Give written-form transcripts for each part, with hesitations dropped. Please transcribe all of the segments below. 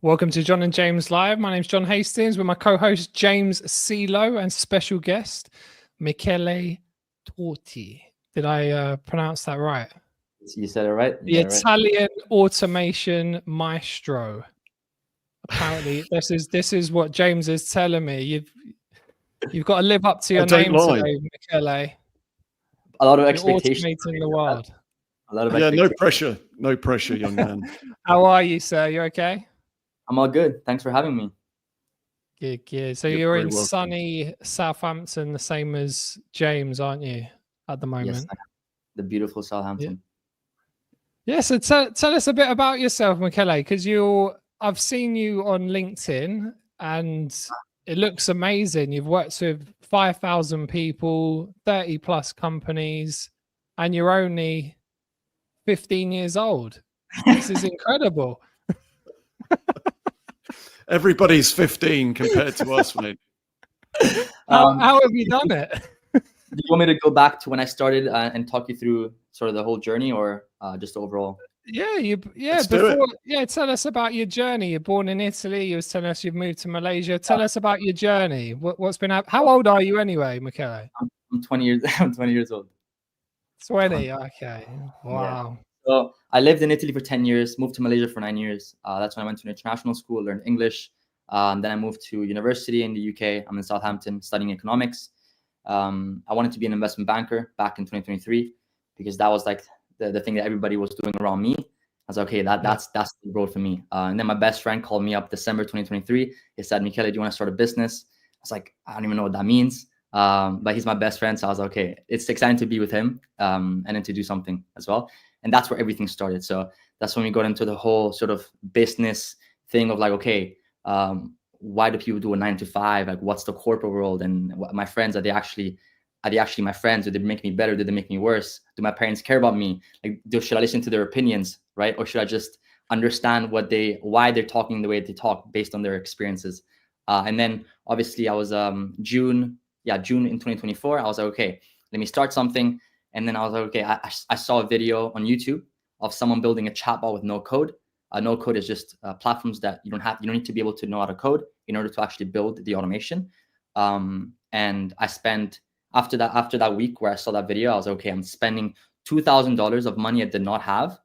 Welcome to John and James Live. My name's John Hastings with my co-host James CeeLo and special guest Michele Torti. Did I pronounce that right? You said it right. The Italian automation maestro. Apparently, this is what James is telling me. You've got to live up to your name today, Michele. A lot of expectations. Automating the world. No pressure, young man. How are you, sir? You okay? I'm all good. Thanks for having me. Good. So you're in sunny Southampton, the same as James, aren't you, at the moment? Yes, the beautiful Southampton. Yeah. So tell us a bit about yourself, Michele, because I've seen you on LinkedIn, and it looks amazing. You've worked with 5,000 people, 30 plus companies, and you're only 15 years old. This is incredible. Everybody's 15 compared to us, mate. How have you done it? Do you want me to go back to when I started and talk you through sort of the whole journey, or just overall? Tell us about your journey. You're born in Italy. You was telling us you've moved to Malaysia. Tell us about your journey. What's been up? How old are you anyway, Michele? I'm 20 years. I'm 20 years old. 20. Okay. Wow. Yeah. So I lived in Italy for 10 years, moved to Malaysia for 9 years. That's when I went to an international school, learned English. Then I moved to university in the UK. I'm in Southampton studying economics. I wanted to be an investment banker back in 2023 because that was like the thing that everybody was doing around me. I was like, okay, that's the road for me. And then my best friend called me up December 2023. He said, Michele, do you want to start a business? I was like, I don't even know what that means. But he's my best friend. So I was like, okay, it's exciting to be with him and then to do something as well. And that's where everything started. So that's when we got into the whole sort of business thing of like, okay, why do people do a 9 to 5? Like, what's the corporate world? And my friends, are they actually my friends? Do they make me better? Do they make me worse? Do my parents care about me? Like, should I listen to their opinions, right? Or should I just understand why they're talking the way they talk based on their experiences? And then obviously I was June in 2024. I was like, okay, let me start something. And then I was like, okay, I saw a video on YouTube of someone building a chatbot with no code. No code is just platforms that you don't need to be able to know how to code in order to actually build the automation. And I spent after that week where I saw that video, I was like, okay, I'm spending $2,000 of money I did not have.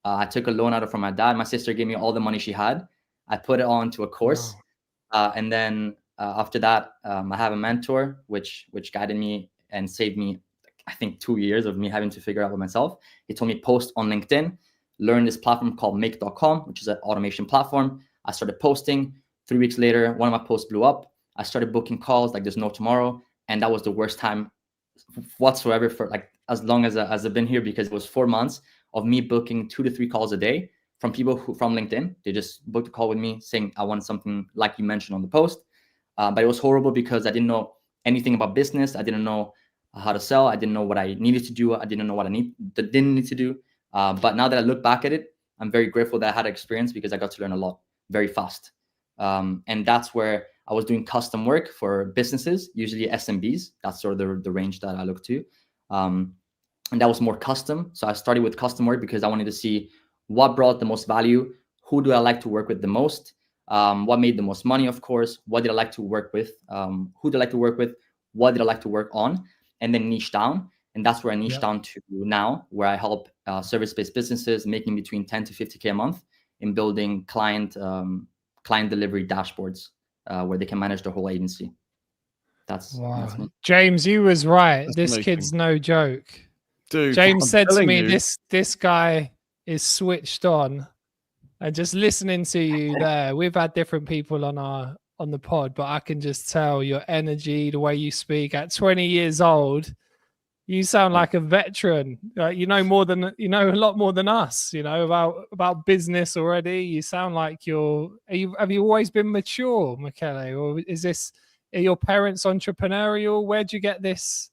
I took a loan out from my dad. My sister gave me all the money she had. I put it onto a course. Wow. And then after that, I have a mentor, which guided me and saved me, I think, 2 years of me having to figure out by myself. He told me post on LinkedIn, learn this platform called make.com, which is an automation platform. I started posting. 3 weeks later, one of my posts blew up. I started booking calls like there's no tomorrow. And that was the worst time whatsoever for like as long as I've been here, because it was 4 months of me booking 2 to 3 calls a day from people from LinkedIn. They just booked a call with me saying, I want something like you mentioned on the post. But it was horrible because I didn't know anything about business. I didn't know how to sell. I didn't know what I needed to do. I didn't know what I didn't need to do. But now that I look back at it, I'm very grateful that I had experience because I got to learn a lot very fast. And that's where I was doing custom work for businesses, usually SMBs. That's sort of the range that I look to. And that was more custom. So I started with custom work because I wanted to see what brought the most value. Who do I like to work with the most? What made the most money, of course? What did I like to work with? Who did I like to work with? What did I like to work on? And then niche down. And that's where I niche down to now, where I help service-based businesses making between 10 to 50K a month in building client delivery dashboards where they can manage the whole agency. That's me. James, you was right. This amazing. Kid's no joke. Dude, James said to me, this guy is switched on. And just listening to you there, we've had different people on the pod, but I can just tell your energy, the way you speak. At 20 years old, you sound like a veteran. You know a lot more than us. You know about business already. You sound like have you always been mature, Michele, or are your parents entrepreneurial? Where'd you get this?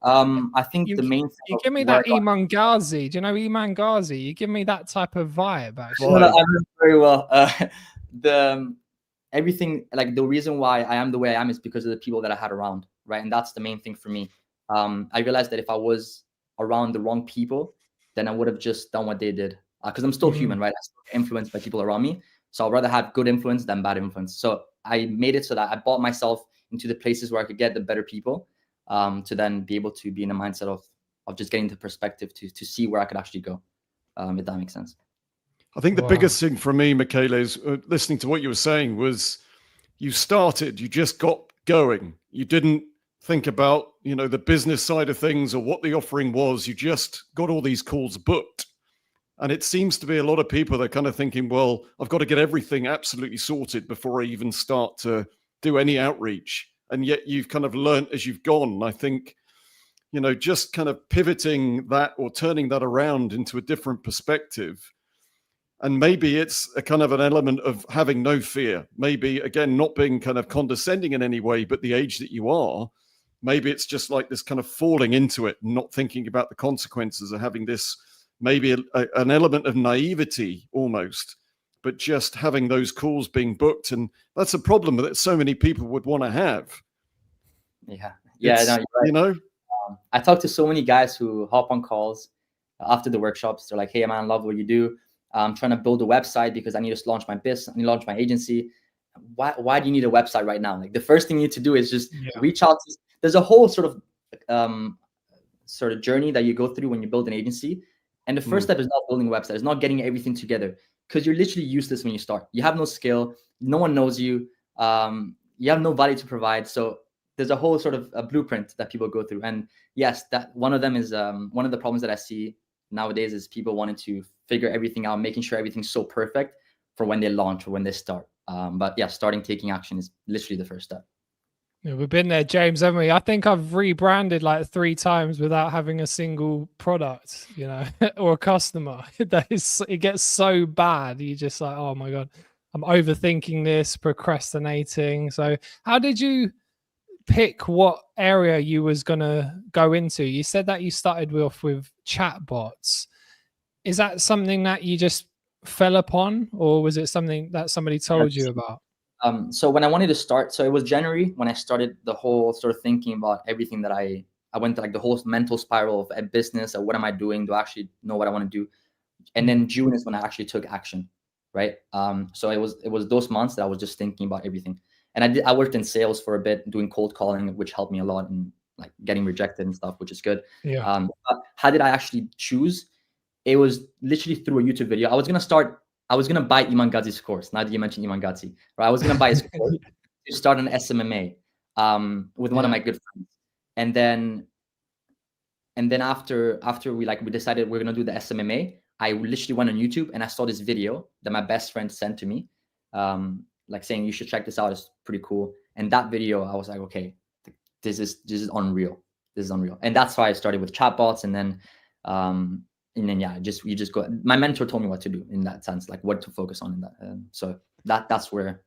I think the main thing. You give me that Iman Ghazi. Do you know Iman Ghazi? You give me that type of vibe, actually. Well, I know very well. Everything, like the reason why I am the way I am is because of the people that I had around, right? And that's the main thing for me. I realized that if I was around the wrong people, then I would have just done what they did. Because I'm still human, right? I'm still influenced by people around me. So I'd rather have good influence than bad influence. So I made it so that I bought myself into the places where I could get the better people, to then be able to be in a mindset of just getting the perspective to see where I could actually go, if that makes sense. I think the biggest thing for me, Michele, is listening to what you were saying was you just got going. You didn't think about, the business side of things or what the offering was. You just got all these calls booked. And it seems to be a lot of people that are kind of thinking, well, I've got to get everything absolutely sorted before I even start to do any outreach. And yet you've kind of learned as you've gone. And I think, just kind of pivoting that or turning that around into a different perspective. And maybe it's a kind of an element of having no fear. Maybe, again, not being kind of condescending in any way, but the age that you are, maybe it's just like this kind of falling into it, not thinking about the consequences of having this, maybe an element of naivety almost, but just having those calls being booked. And that's a problem that so many people would want to have. Yeah. No, you're right. I talk to so many guys who hop on calls after the workshops. They're like, hey, man, I love what you do. I'm trying to build a website because I need to launch my business. I need to launch my agency. Why do you need a website right now? Like, the first thing you need to do is just reach out to, there's a whole sort of journey that you go through when you build an agency. And the first step is not building a website. It's not getting everything together, because you're literally useless when you start. You have no skill. No one knows you. You have no value to provide. So there's a whole sort of a blueprint that people go through. And yes, that one of them is one of the problems that I see nowadays is people wanting to figure everything out, making sure everything's so perfect for when they launch or when they start. But yeah, taking action is literally the first step. Yeah, we've been there, James, haven't we? I think I've rebranded like 3 times without having a single product, or a customer. It gets so bad. You just like, oh my God, I'm overthinking this, procrastinating. So how did you pick what area you was going to go into? You said that you started with chatbots. Is that something that you just fell upon, or was it something that somebody told you about? So when I wanted to start, so it was January when I started the whole sort of thinking about everything that I went to, like the whole mental spiral of a business. Or what am I doing? Do I actually know what I want to do? And then June is when I actually took action, right? So it was those months that I was just thinking about everything. And I worked in sales for a bit, doing cold calling, which helped me a lot in like getting rejected and stuff, which is good. Yeah. But how did I actually choose? It was literally through a YouTube video. I was gonna buy Iman Gadzhi's course. Now that you mentioned Iman Gadzhi, right? I was gonna buy his course to start an SMMA with one of my good friends. And then after we decided we're gonna do the SMMA, I literally went on YouTube and I saw this video that my best friend sent to me, like saying you should check this out. It's pretty cool. And that video, I was like, okay, this is unreal. This is unreal. And that's why I started with chatbots, and then you just go. My mentor told me what to do in that sense, like what to focus on in that. So that's where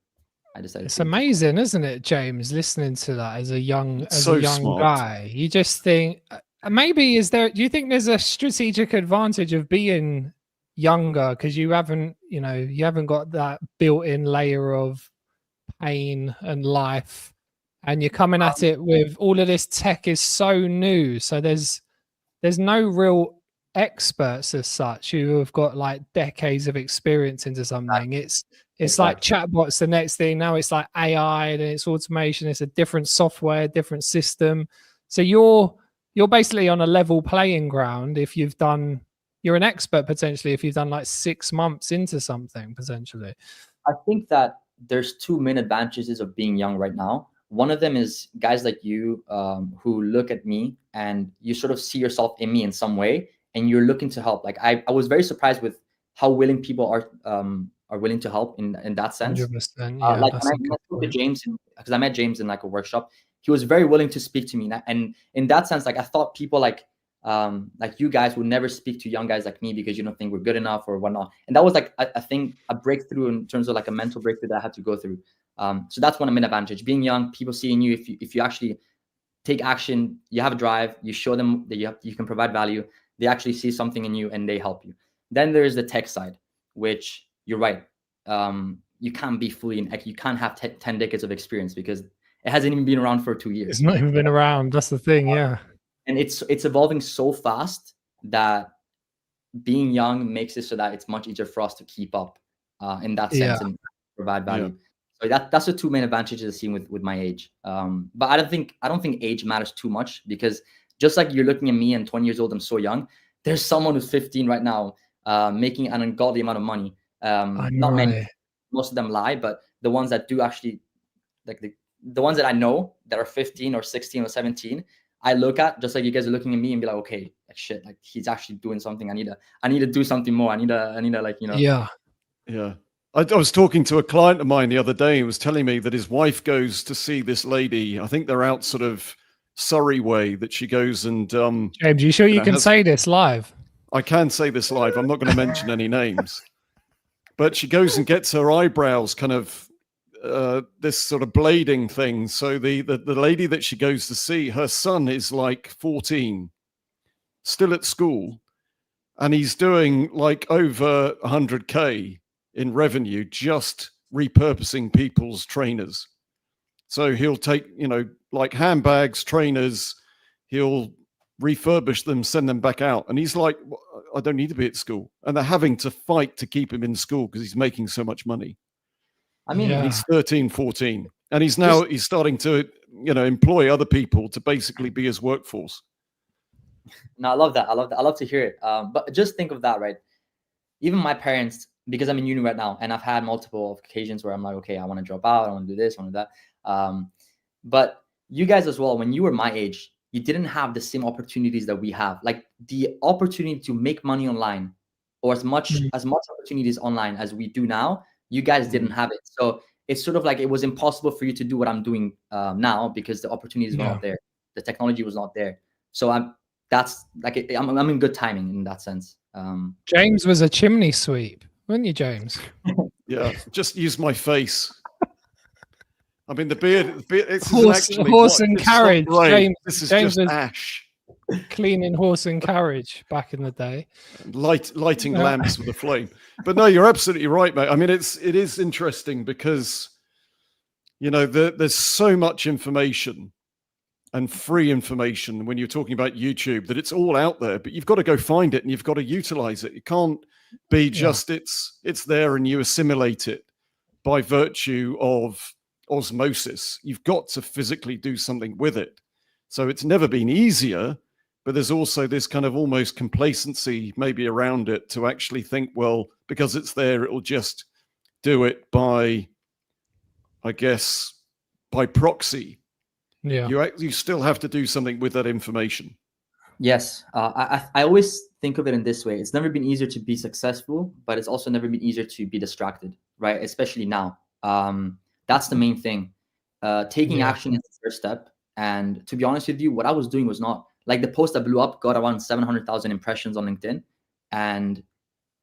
I decided. It's amazing, isn't it, James? Listening to that as a young smart guy, you just think maybe do you think there's a strategic advantage of being younger because you haven't got that built-in layer of pain and life, and you're coming at it with all of this tech is so new, so there's no real experts as such who have got like decades of experience into something. It's like chatbots the next thing. Now it's like AI and it's automation. It's a different software, different system. So you're basically on a level playing ground if you're an expert potentially if you've done like 6 months into something potentially. I think that there's 2 main advantages of being young right now. One of them is guys like you who look at me and you sort of see yourself in me in some way and you're looking to help. Like I was very surprised with how willing people are willing to help in that sense. 100%, yeah, like when I met James, because I met James in like a workshop, he was very willing to speak to me. And in that sense, like I thought people like you guys would never speak to young guys like me because you don't think we're good enough or whatnot. And that was like a breakthrough in terms of like a mental breakthrough that I had to go through. So that's one main advantage. Being young, people seeing you, if you actually take action, you have a drive, you show them that you can provide value, they actually see something in you and they help you. Then there's the tech side, which you're right. You can't be you can't have 10 decades of experience because it hasn't even been around for 2 years. It's not even been around. That's the thing. Yeah. And it's evolving so fast that being young makes it so that it's much easier for us to keep up in that sense and provide value. Yeah. So that's the two main advantages I've seen with my age. But I don't think age matters too much, because just like you're looking at me and 20 years old, I'm so young. There's someone who's 15 right now, making an ungodly amount of money. Not many, most of them lie, but the ones that do actually, like the ones that I know that are 15 or 16 or 17, I look at, just like you guys are looking at me, and be like, okay, like shit, like he's actually doing something. I need to do something more. I need to like, you know. Yeah. I was talking to a client of mine the other day. He was telling me that his wife goes to see this lady. I think they're out sort of Surrey way, that she goes and James, you sure you can say this live? I can say this live. I'm not going to mention any names. But she goes and gets her eyebrows kind of this sort of blading thing. So the lady that she goes to see, her son is like 14, still at school, and he's doing like over 100K in revenue just repurposing people's trainers. So he'll take, like handbags, trainers, he'll refurbish them, send them back out. And he's like, I don't need to be at school. And they're having to fight to keep him in school because he's making so much money. I mean, he's 13, 14. And he's starting to, employ other people to basically be his workforce. No, I love that. I love to hear it. But just think of that, right? Even my parents, because I'm in uni right now, and I've had multiple occasions where I'm like, okay, I want to drop out, I want to do this, I want to do that. But you guys as well, when you were my age, you didn't have the same opportunities that we have. Like the opportunity to make money online, or as much opportunities online as we do now, you guys didn't have it. So it's sort of like it was impossible for you to do what I'm doing now, because the opportunities were not there. The technology was not there. So I'm in good timing in that sense. James was a chimney sweep, weren't you, James? Yeah, just use my face. I mean, the beard it's horse and carriage. This is James just ash. Cleaning horse and carriage back in the day. Lighting lamps with a flame. But no, you're absolutely right, mate. I mean, it is interesting because, there's so much information and free information when you're talking about YouTube, that it's all out there, but you've got to go find it and you've got to utilize it. It can't be just it's there and you assimilate it by virtue of osmosis. You've got to physically do something with it. So it's never been easier, but there's also this kind of almost complacency maybe around it to actually think, well, because it's there, it'll just do it by, I guess, by proxy. Yeah. You still have to do something with that information. Yes. I always think of it in this way. It's never been easier to be successful, but it's also never been easier to be distracted, right? Especially now. That's the main thing. Taking action is the first step. And to be honest with you, what I was doing was not like the post that blew up got around 700,000 impressions on LinkedIn. And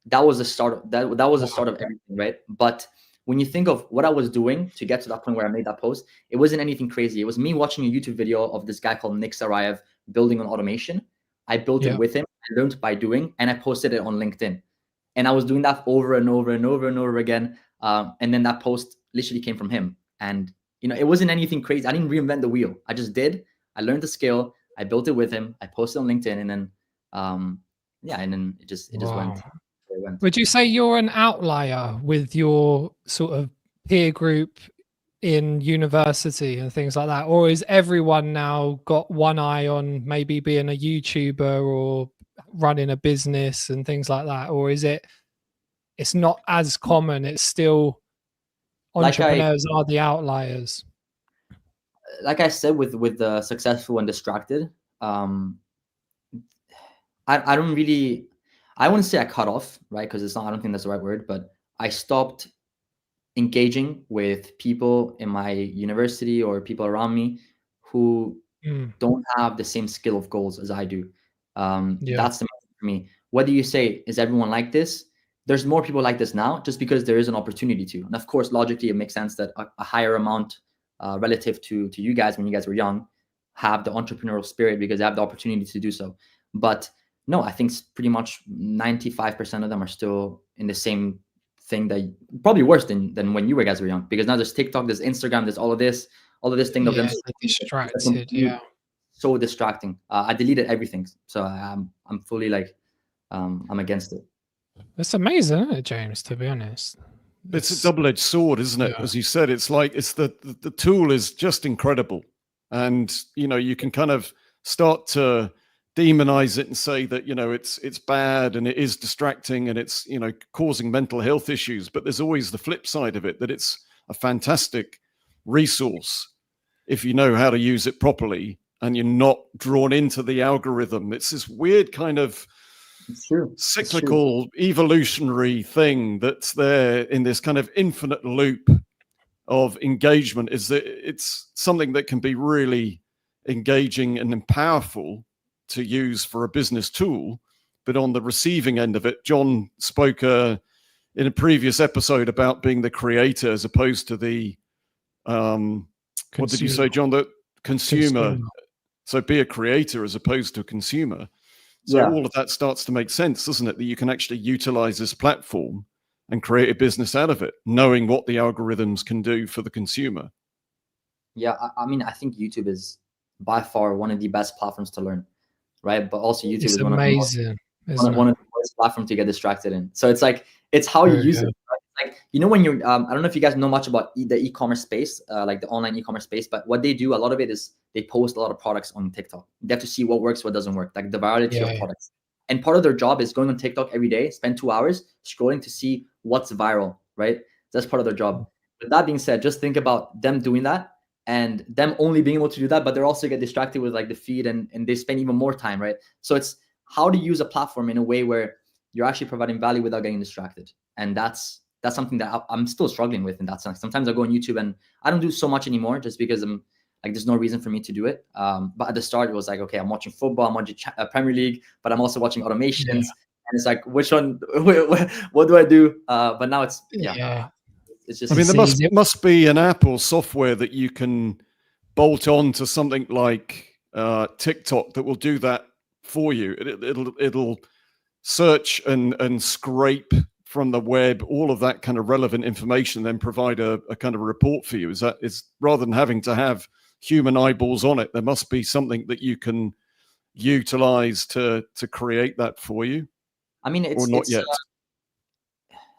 that was the start of that was the start of everything, right? But when you think of what I was doing to get to that point where I made that post, it wasn't anything crazy. It was me watching a YouTube video of this guy called Nick Sarayev building on automation. I built it with him. I learned by doing, and I posted it on LinkedIn. And I was doing that over and over and over and over again. And then that post literally came from him. And it wasn't anything crazy. I didn't reinvent the wheel. I just did. I learned the skill. I built it with him. I posted on LinkedIn, and then and then it just went. Would you say you're an outlier with your sort of peer group in university and things like that? Or is everyone now got one eye on maybe being a YouTuber or running a business and things like that? Or is it's not as common? It's still entrepreneurs are the outliers. Like I said, with the successful and distracted, I don't really, I wouldn't say I cut off, right? Because I don't think that's the right word, but I stopped engaging with people in my university or people around me who don't have the same skill of goals as I do. That's the main thing for me. Whether you say, is everyone like this? There's more people like this now just because there is an opportunity to. And of course, logically, it makes sense that a higher amount relative to you guys when you guys were young have the entrepreneurial spirit because they have the opportunity to do so. But no, I think pretty much 95% of them are still in the same thing, that probably worse than when you guys were young, because now there's TikTok, there's Instagram, there's all of this thing of them. Distracted, so distracting. I deleted everything, so I'm fully like I'm against it. That's amazing, isn't it, James? To be honest, It's a double-edged sword, isn't it? Yeah. As you said, it's like the tool is just incredible, and you can kind of start to demonize it and say that it's bad and it is distracting and it's causing mental health issues. But there's always the flip side of it, that it's a fantastic resource if you know how to use it properly and you're not drawn into the algorithm. It's this weird kind of cyclical evolutionary thing that's there in this kind of infinite loop of engagement, is that it's something that can be really engaging and powerful to use for a business tool. But on the receiving end of it, John spoke in a previous episode about being the creator as opposed to the what did you say, John? The consumer. So be a creator as opposed to a consumer. So all of that starts to make sense, doesn't it? That you can actually utilize this platform and create a business out of it, knowing what the algorithms can do for the consumer. Yeah, I mean, I think YouTube is by far one of the best platforms to learn, right? But also YouTube is one of the worst platforms to get distracted in. So it's like, it's how you use it. Right? Like, when you're, I don't know if you guys know much about the e-commerce space, like the online e-commerce space, but what they do, a lot of it is they post a lot of products on TikTok. They have to see what works, what doesn't work, like the virality of products. And part of their job is going on TikTok every day, spend 2 hours scrolling to see what's viral, right? That's part of their job. But that being said, just think about them doing that and them only being able to do that, but they're also get distracted with like the feed and they spend even more time, right? So it's how to use a platform in a way where you're actually providing value without getting distracted. And that's something that I'm still struggling with in that sense. Sometimes I go on YouTube and I don't do so much anymore just because I'm like, there's no reason for me to do it. But at the start, it was like, okay, I'm watching football, I'm watching Premier League, but I'm also watching automations. Yeah. And it's like, which one, what do I do? But now it's, it's just, I mean, there must be an app or software that you can bolt on to something like TikTok that will do that for you. It'll search and scrape from the web all of that kind of relevant information, then provide a kind of report for you. Is rather than having to have human eyeballs on it, there must be something that you can utilize to create that for you. I mean, or not yet.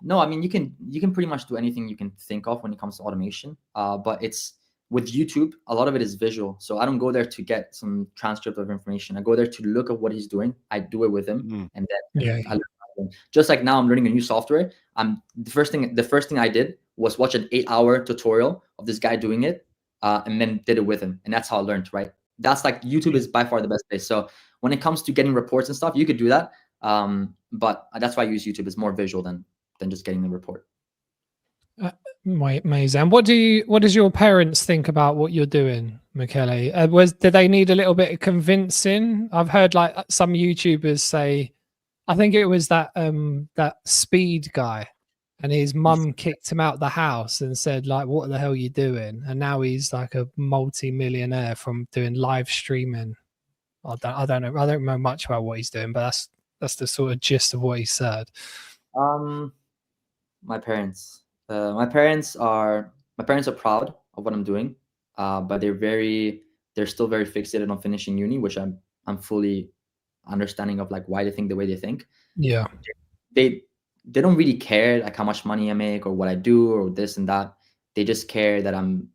No, I mean, you can pretty much do anything you can think of when it comes to automation. But it's with YouTube, a lot of it is visual. So I don't go there to get some transcript of information. I go there to look at what he's doing. I do it with him, and then I learn. Just like now I'm learning a new software. The first thing I did was watch an 8-hour tutorial of this guy doing it, and then did it with him. And that's how I learned, right? That's like, YouTube is by far the best place. So when it comes to getting reports and stuff, you could do that. But that's why I use YouTube. It's more visual than just getting the report. Amazing. What does your parents think about what you're doing, Michele? Did they need a little bit of convincing? I've heard like some YouTubers say, I think it was that Speed guy, and his mum kicked him out the house and said like, "What the hell are you doing?" And now he's like a multi-millionaire from doing live streaming. I don't know. I don't know much about what he's doing, but that's the sort of gist of what he said. My parents are proud of what I'm doing, but they're still very fixated on finishing uni, which I'm fully understanding of, like, why they think the way they think. Yeah, they don't really care like how much money I make or what I do or this and that. They just care that I'm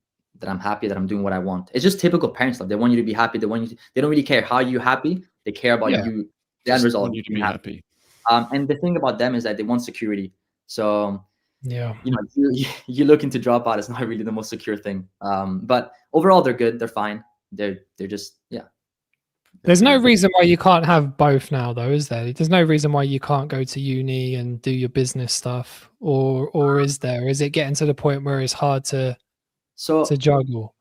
happy, that I'm doing what I want. It's just typical parent stuff. They want you to be happy. They don't really care how you're happy. They care about you, the end result. Want you to be happy. And the thing about them is that they want security. So you look into dropout, it's not really the most secure thing. But overall, they're good. They're fine. They're just There's no reason why you can't have both now, though, is there? There's no reason why you can't go to uni and do your business stuff, or is there? Is it getting to the point where it's hard to juggle?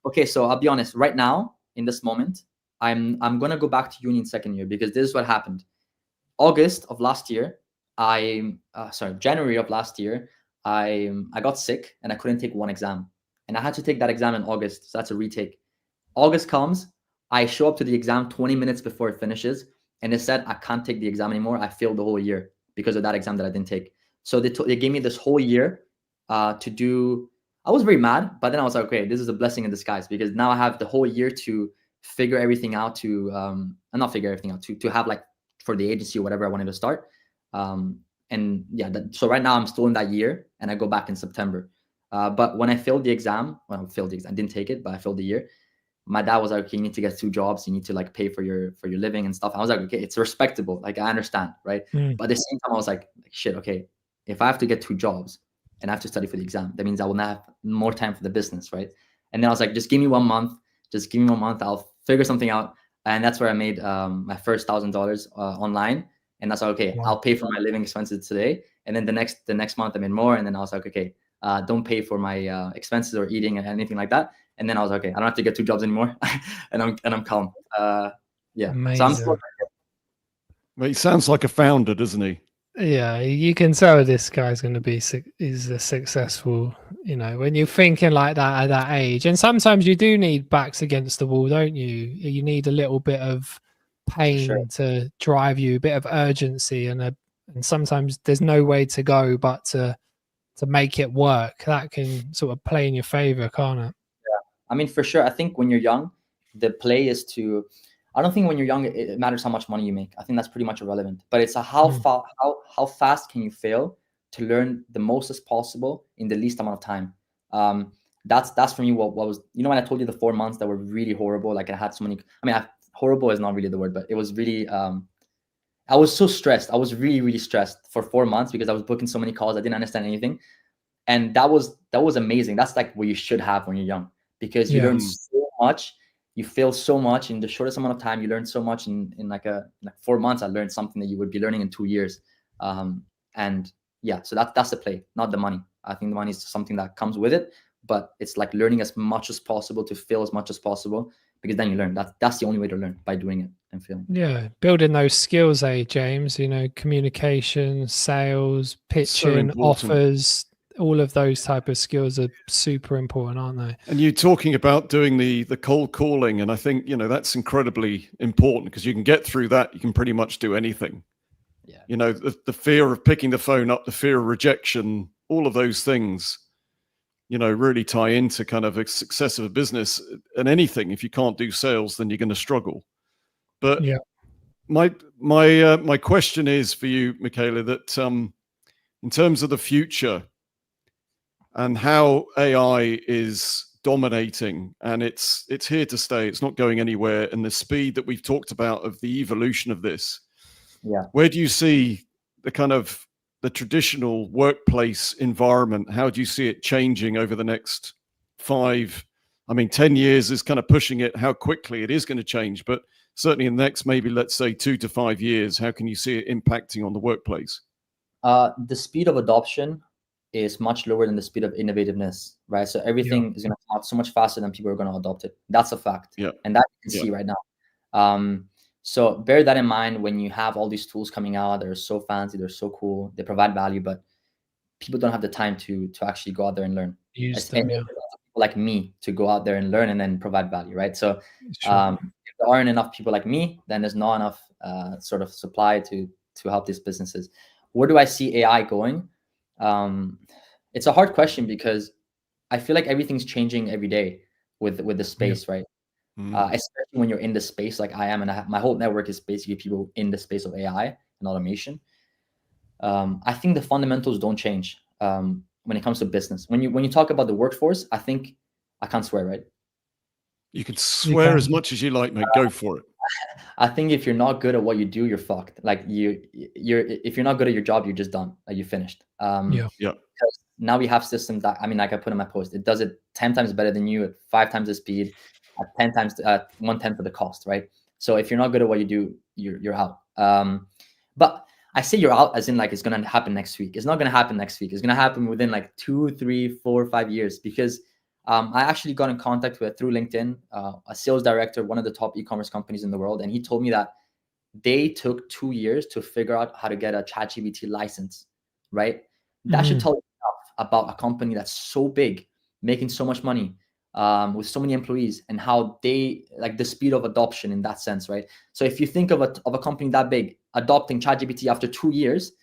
Okay, so I'll be honest. Right now, in this moment, I'm gonna go back to uni in second year, because this is what happened. January of last year, I got sick and I couldn't take one exam, and I had to take that exam in August. So that's a retake. August comes. I show up to the exam 20 minutes before it finishes, and it said I can't take the exam anymore. I failed the whole year because of that exam that I didn't take. So they gave me this whole year to do. I was very mad, but then I was like, okay, this is a blessing in disguise, because now I have the whole year to figure everything out, to not figure everything out, to have, like, for the agency or whatever I wanted to start. And And yeah, so right now I'm still in that year, and I go back in September. But when I failed the exam, I didn't take it, but I failed the year. My dad was like, okay, you need to get 2 jobs. You need to like pay for your living and stuff. I was like, okay, it's respectable. Like, I understand, right? But at the same time, I was like, shit, okay, if I have to get 2 jobs and I have to study for the exam, that means I will not have more time for the business, right? And then I was like, just give me 1 month. Just give me 1 month. I'll figure something out. And that's where I made my first $1,000 online. And that's like, okay, I'll pay for my living expenses today. And then the next month I made more. And then I was like, okay, don't pay for my expenses or eating and anything like that. And then I was like, okay, I don't have to get 2 jobs anymore, and I'm calm. Yeah. Amazing. So I'm still. Well, he sounds like a founder, doesn't he? Yeah, you can tell this guy's going to be is a successful. You know, when you're thinking like that at that age, and sometimes you do need backs against the wall, don't you? You need a little bit of pain to drive you, a bit of urgency, and sometimes there's no way to go but to make it work. That can sort of play in your favor, can't it? I mean, for sure. I think when you're young, the play is to. I don't think when you're young it matters how much money you make. I think that's pretty much irrelevant. But it's how fast can you fail to learn the most as possible in the least amount of time. That's for me what was, when I told you the 4 months that were really horrible. Like, I had so many. I mean, horrible is not really the word, but it was really. I was so stressed. I was really, really stressed for 4 months because I was booking so many calls. I didn't understand anything, and that was amazing. That's like what you should have when you're young, because you learn so much, you fail so much in the shortest amount of time. You learn so much in like 4 months. I learned something that you would be learning in 2 years. And yeah, so that's the play, not the money. I think the money is something that comes with it, but it's like learning as much as possible to fail as much as possible, because then you learn. That's the only way to learn, by doing it and failing. Yeah, building those skills, James, communication, sales, pitching, offers, all of those type of skills are super important, aren't they? And you're talking about doing the cold calling, and I think that's incredibly important, because you can get through that, you can pretty much do anything. Yeah. The fear of picking the phone up, the fear of rejection, all of those things, really tie into kind of a success of a business. And anything, if you can't do sales, then you're going to struggle. But yeah, my question is for you, Michele, that in terms of the future and how AI is dominating, and it's here to stay, it's not going anywhere, and the speed that we've talked about of the evolution of this, where do you see the traditional workplace environment? How do you see it changing over the next 10 years is kind of pushing it, how quickly it is going to change, but certainly in the next, maybe let's say 2 to 5 years, how can you see it impacting on the workplace? The speed of adoption is much lower than the speed of innovativeness, right? So everything is going to come out so much faster than people are going to adopt it. That's a fact. Yeah. And that you can see right now. So bear that in mind when you have all these tools coming out. They're so fancy, they're so cool, they provide value, but people don't have the time to actually go out there and learn. Use them, people like me to go out there and learn and then provide value, right? So if there aren't enough people like me, then there's not enough sort of supply to help these businesses. Where do I see AI going? It's a hard question, because I feel like everything's changing every day with the space, right? Especially when you're in the space like I am, and my whole network is basically people in the space of AI and automation. I think the fundamentals don't change when it comes to business. When you talk about the workforce, I think I can't swear, right? You can swear as much as you like, mate. Go for it. I think if you're not good at what you do, you're fucked. Like if you're not good at your job, you're just done. Like, you're finished. Because now we have systems that, like I put in my post, it does it 10 times better than you, at 5 times the speed, at 10 times, 1/10 of the cost, right? So if you're not good at what you do, you're out. But I say you're out as in like it's gonna happen next week. It's not gonna happen next week. It's gonna happen within like 2, 3, 4, 5 years, because I actually got in contact with, through LinkedIn, a sales director, one of the top e-commerce companies in the world, and he told me that they took 2 years to figure out how to get a ChatGPT license, right? That should tell you enough about a company that's so big, making so much money, with so many employees, and how they like the speed of adoption in that sense, right? So if you think of a company that big adopting ChatGPT after 2 years,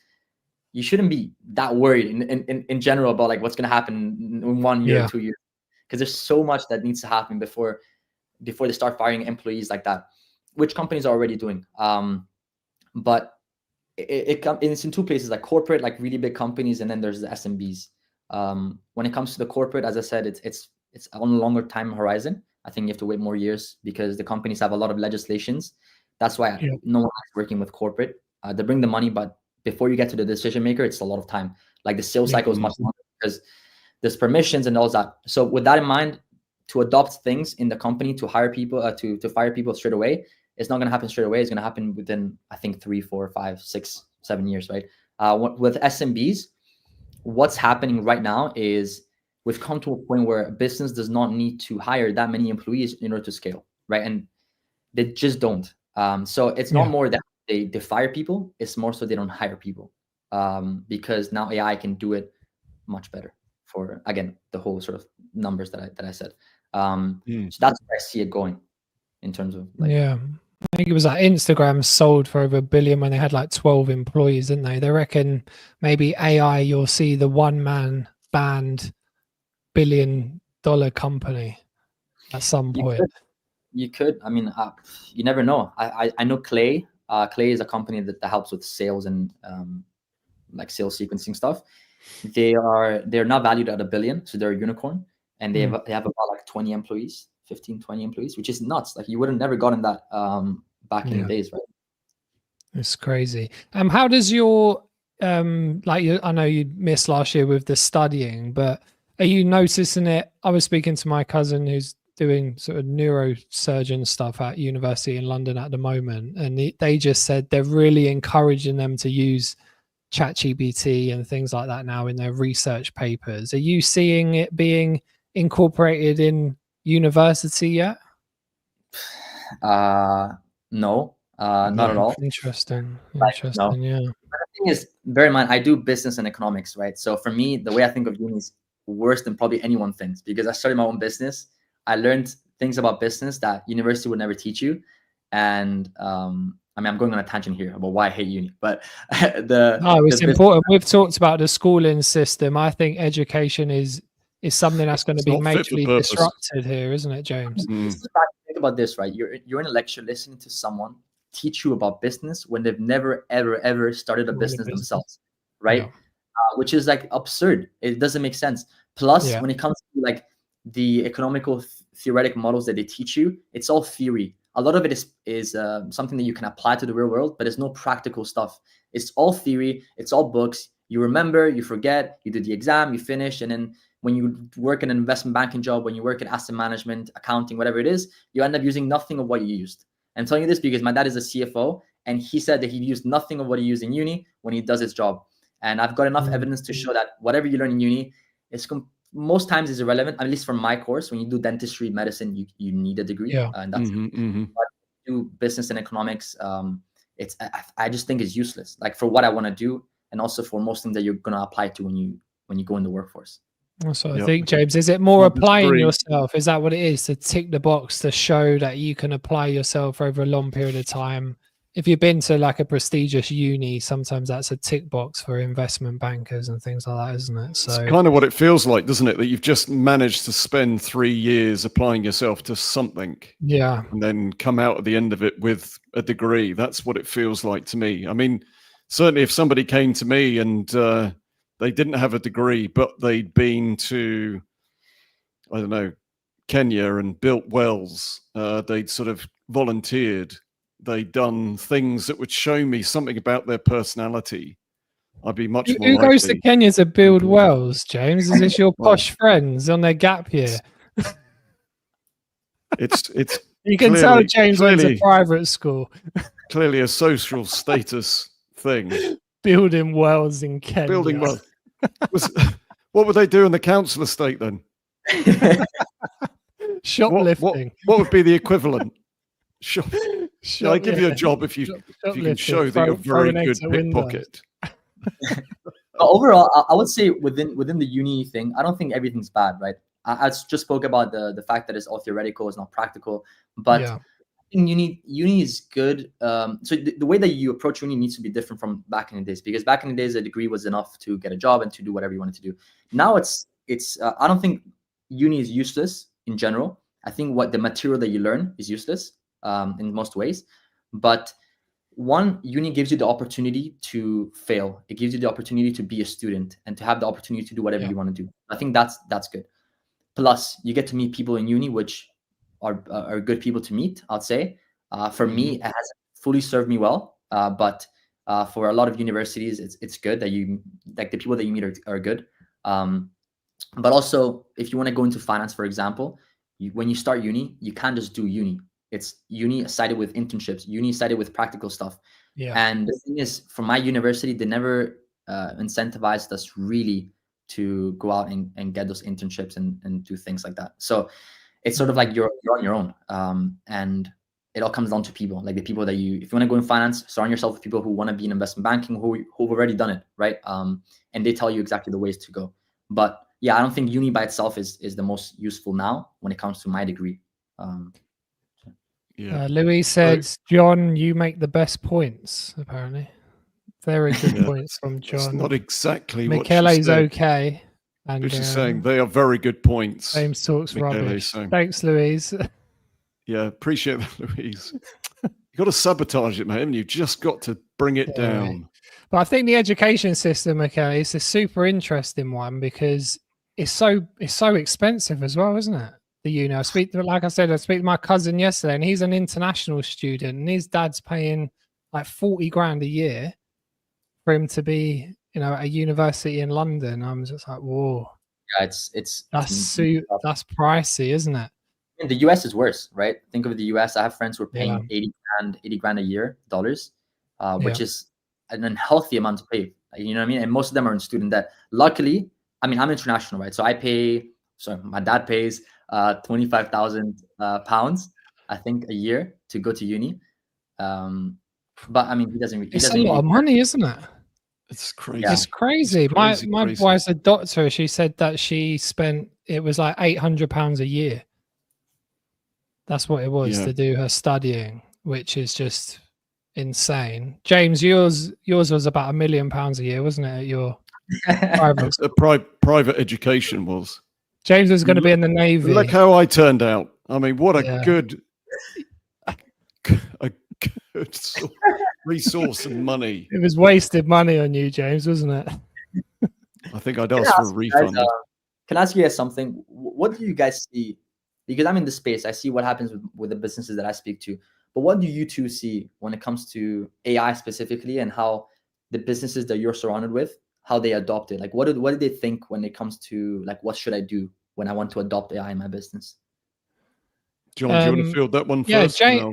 you shouldn't be that worried in general about like what's going to happen in 1 year, 2 years, because there's so much that needs to happen before they start firing employees like that, which companies are already doing. But it's in two places, like corporate, like really big companies, and then there's the SMBs. When it comes to the corporate, as I said, it's on a longer time horizon. I think you have to wait more years because the companies have a lot of legislations. That's why no one is working with corporate. They bring the money, but before you get to the decision maker, it's a lot lot. Like the sales cycle is much longer because there's permissions and all that. So with that in mind, to adopt things in the company, to hire people, to fire people straight away, it's not going to happen straight away. It's going to happen within, I think, 3, 4, 5, 6, 7 years, right? With SMBs, what's happening right now is we've come to a point where a business does not need to hire that many employees in order to scale, right? And they just don't. So it's not more that they fire people. It's more so they don't hire people because now AI can do it much better for, again, the whole sort of numbers that I said. So that's where I see it going in terms of like. Yeah. I think it was like Instagram sold for over $1 billion when they had like 12 employees, didn't they? They reckon maybe AI, you'll see the one-man band $1 billion company at some point. You could. I mean, you never know. I know Clay. Clay is a company that helps with sales and like sales sequencing stuff. They're now valued at $1 billion, so they're a unicorn, and they have about like 20 employees. 15, 20 employees, which is nuts. Like you would have never gotten that back in the days, right? It's crazy. How does your I know you missed last year with the studying, but are you noticing it? I was speaking to my cousin who's doing sort of neurosurgeon stuff at university in London at the moment, and they just said they're really encouraging them to use ChatGPT and things like that now in their research papers. Are you seeing it being incorporated in university yet? No, not at all. Interesting. No. Yeah. But the thing is, bear in mind, I do business and economics, right? So for me, the way I think of uni is worse than probably anyone thinks because I started my own business. I learned things about business that university would never teach you. And I mean, I'm going on a tangent here about why I hate uni, but it's important. We've talked about the schooling system. I think education is something that's going to be majorly disrupted here, isn't it, James? Think about this, right? You're in a lecture listening to someone teach you about business when they've never, ever started a business themselves, right? Yeah. Which is like absurd. It doesn't make sense. Plus, when it comes to like the economical theoretic models that they teach you, it's all theory. A lot of it is something that you can apply to the real world, but there's no practical stuff. It's all theory. It's all books. You remember, you forget, you do the exam, you finish, and then when you work in an investment banking job, when you work in asset management, accounting, whatever it is, you end up using nothing of what you used. I'm telling you this because my dad is a CFO, and he said that he used nothing of what he used in uni when he does his job. And I've got enough evidence to show that whatever you learn in uni is most times is irrelevant, at least from my course. When you do dentistry, medicine, you need a degree. And that's but do business and economics. I just think it's useless, like for what I want to do, and also for most things that you're going to apply to when you go in the workforce. So I think, James, is it more applying yourself? Is that what it is, to tick the box to show that you can apply yourself over a long period of time? If you've been to like a prestigious uni, sometimes that's a tick box for investment bankers and things like that, isn't it? So it's kind of what it feels like, doesn't it? That you've just managed to spend 3 years applying yourself to something. Yeah. And then come out at the end of it with a degree. That's what it feels like to me. I mean, certainly if somebody came to me and they didn't have a degree, but they'd been to, I don't know, Kenya and built wells, they'd sort of volunteered, they'd done things that would show me something about their personality, I'd be much more likely. Who goes to Kenya to build wells, James? Is this your posh friends on their gap year? It's you can tell James went to private school. Clearly a social status thing. Building wells in Kenya. Building wells. What would they do in the council estate then? Shoplifting. What would be the equivalent? I give you a job if you can show that you're very good pickpocket. Overall, I would say within the uni thing, I don't think everything's bad, right? I just spoke about the fact that it's all theoretical, it's not practical, but I think uni is good. So the way that you approach uni needs to be different from back in the days, because back in the days a degree was enough to get a job and to do whatever you wanted to do. Now it's I don't think uni is useless in general. I think what the material that you learn is useless in most ways, but one, uni gives you the opportunity to fail. It gives you the opportunity to be a student and to have the opportunity to do whatever you want to do. I think that's good. Plus, you get to meet people in uni, which are good people to meet, I'd say. For me, it hasn't fully served me well, but for a lot of universities, it's good that you, like, the people that you meet are good. But also, if you want to go into finance, for example, when you start uni, you can't just do uni. It's uni sided with internships, uni sided with practical stuff. Yeah. And the thing is, for my university, they never incentivized us really to go out and get those internships and do things like that. So it's sort of like you're on your own. And it all comes down to people, like the people that if you want to go in finance, surround yourself with people who want to be in investment banking, who've already done it, right? And they tell you exactly the ways to go. But yeah, I don't think uni by itself is the most useful now when it comes to my degree. Louis said, John, you make the best points, apparently. Very good points from John. It's not exactly Michele's what she said. Okay. And she's saying they are very good points. James talks Michele rubbish. saying. Thanks, Louise. Yeah, appreciate that, Louise. You've got to sabotage it, mate, haven't you? You've just got to bring it down. But I think the education system, Michele, is a super interesting one because it's so expensive as well, isn't it? Like I said, I speak to my cousin yesterday, and he's an international student, and his dad's paying like 40 grand a year for him to be, at a university in London. I'm just like, whoa. Yeah, that's pricey, isn't it? In the US is worse, right? Think of the US. I have friends who are paying 80 grand a year, dollars, which is an unhealthy amount to pay. You know what I mean? And most of them are in student debt. Luckily, I mean, I'm international, right? So my dad pays 25,000 pounds, I think, a year to go to uni. But I mean, he doesn't. It's a lot of money, isn't it? It's crazy. Yeah. It's crazy. My wife's a doctor. She said that it was like £800 a year. That's what it was to do her studying, which is just insane. James, yours was about £1 million a year, wasn't it? At your private education was. James was going to be in the Navy. Look how I turned out. I mean, what a good resource and money. It was wasted money on you, James, wasn't it? I think I'd ask for a refund. Can I ask you guys something? What do you guys see? Because I'm in the space, I see what happens with the businesses that I speak to. But what do you two see when it comes to AI specifically, and how the businesses that you're surrounded with, how they adopt it? Like, what do they think when it comes to, like, what should I do when I want to adopt AI in my business? John, do you want to field that one first? Yeah,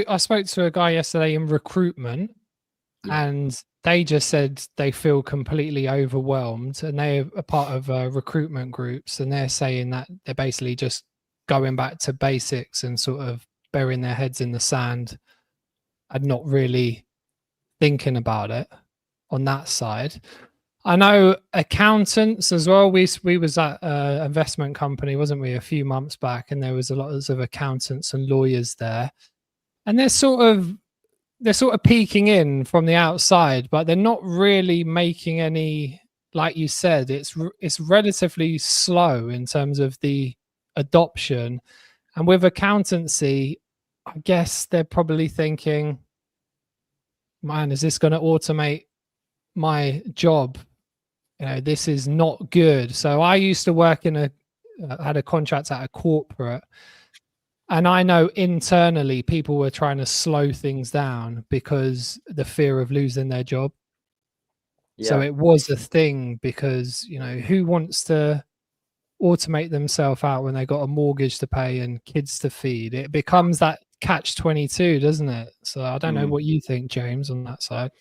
I spoke to a guy yesterday in recruitment, and they just said they feel completely overwhelmed, and they are part of recruitment groups, and they're saying that they're basically just going back to basics and sort of burying their heads in the sand and not really thinking about it on that side. I know accountants as well. We was at an investment company, wasn't we, a few months back, and there was a lot of accountants and lawyers there, and they're sort of peeking in from the outside, but they're not really making any, like you said, it's relatively slow in terms of the adoption. And with accountancy, I guess they're probably thinking, man, is this going to automate my job? This is not good. So I used to work had a contract at a corporate, and I know internally people were trying to slow things down because the fear of losing their job. So it was a thing because, who wants to automate themselves out when they got a mortgage to pay and kids to feed? It becomes that catch-22, doesn't it? So I don't know what you think, James, on that side.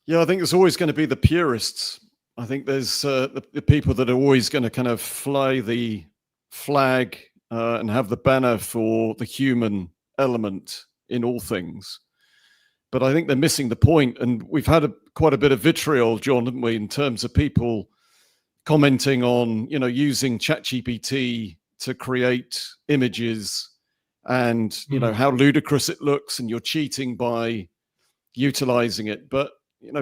Yeah, I think there's always going to be the purists. I think there's the people that are always going to kind of fly the flag and have the banner for the human element in all things. But I think they're missing the point. And we've had quite a bit of vitriol, John, haven't we, in terms of people commenting on, using ChatGPT to create images and, how ludicrous it looks, and you're cheating by utilizing it. But,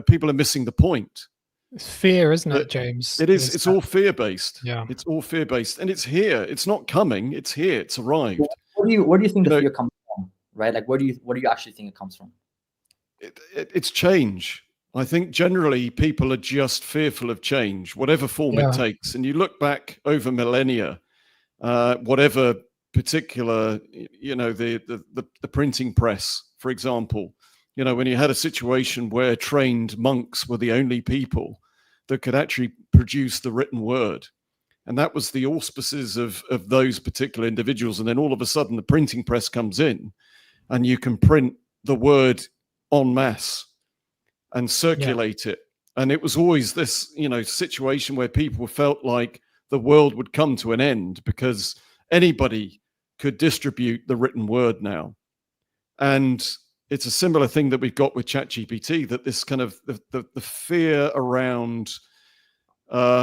people are missing the point. It's fear, isn't it, James? It is. It's all fear-based. Yeah. It's all fear-based. And it's here. It's not coming. It's here. It's arrived. Where do you think the fear comes from, right? Like, where do you actually think it comes from? it's change. I think generally people are just fearful of change, whatever form it takes. And you look back over millennia, whatever particular, the printing press, for example, when you had a situation where trained monks were the only people that could actually produce the written word. And that was the auspices of those particular individuals. And then all of a sudden the printing press comes in and you can print the word en masse and circulate it. And it was always this, situation where people felt like the world would come to an end because anybody could distribute the written word now. And it's a similar thing that we've got with ChatGPT, that this kind of the fear around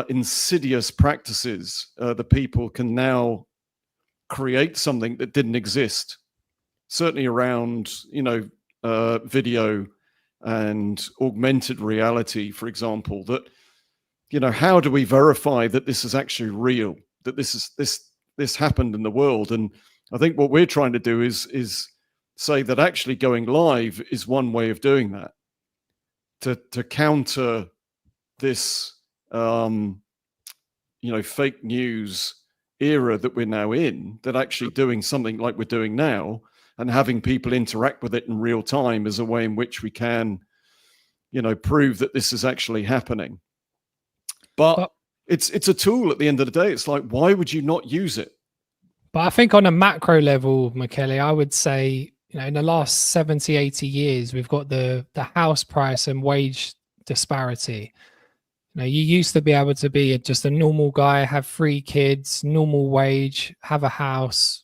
insidious practices, the people can now create something that didn't exist. Certainly around, video and augmented reality, for example, that, how do we verify that this is actually real, that this happened in the world? And I think what we're trying to do is say that actually going live is one way of doing that, to counter this, fake news era that we're now in, that actually doing something like we're doing now and having people interact with it in real time is a way in which we can, prove that this is actually happening. But it's a tool at the end of the day. It's like, why would you not use it? But I think on a macro level, Michele, I would say, in the last 70, 80 years, we've got the house price and wage disparity. You used to be able to be just a normal guy, have 3 kids, normal wage, have a house,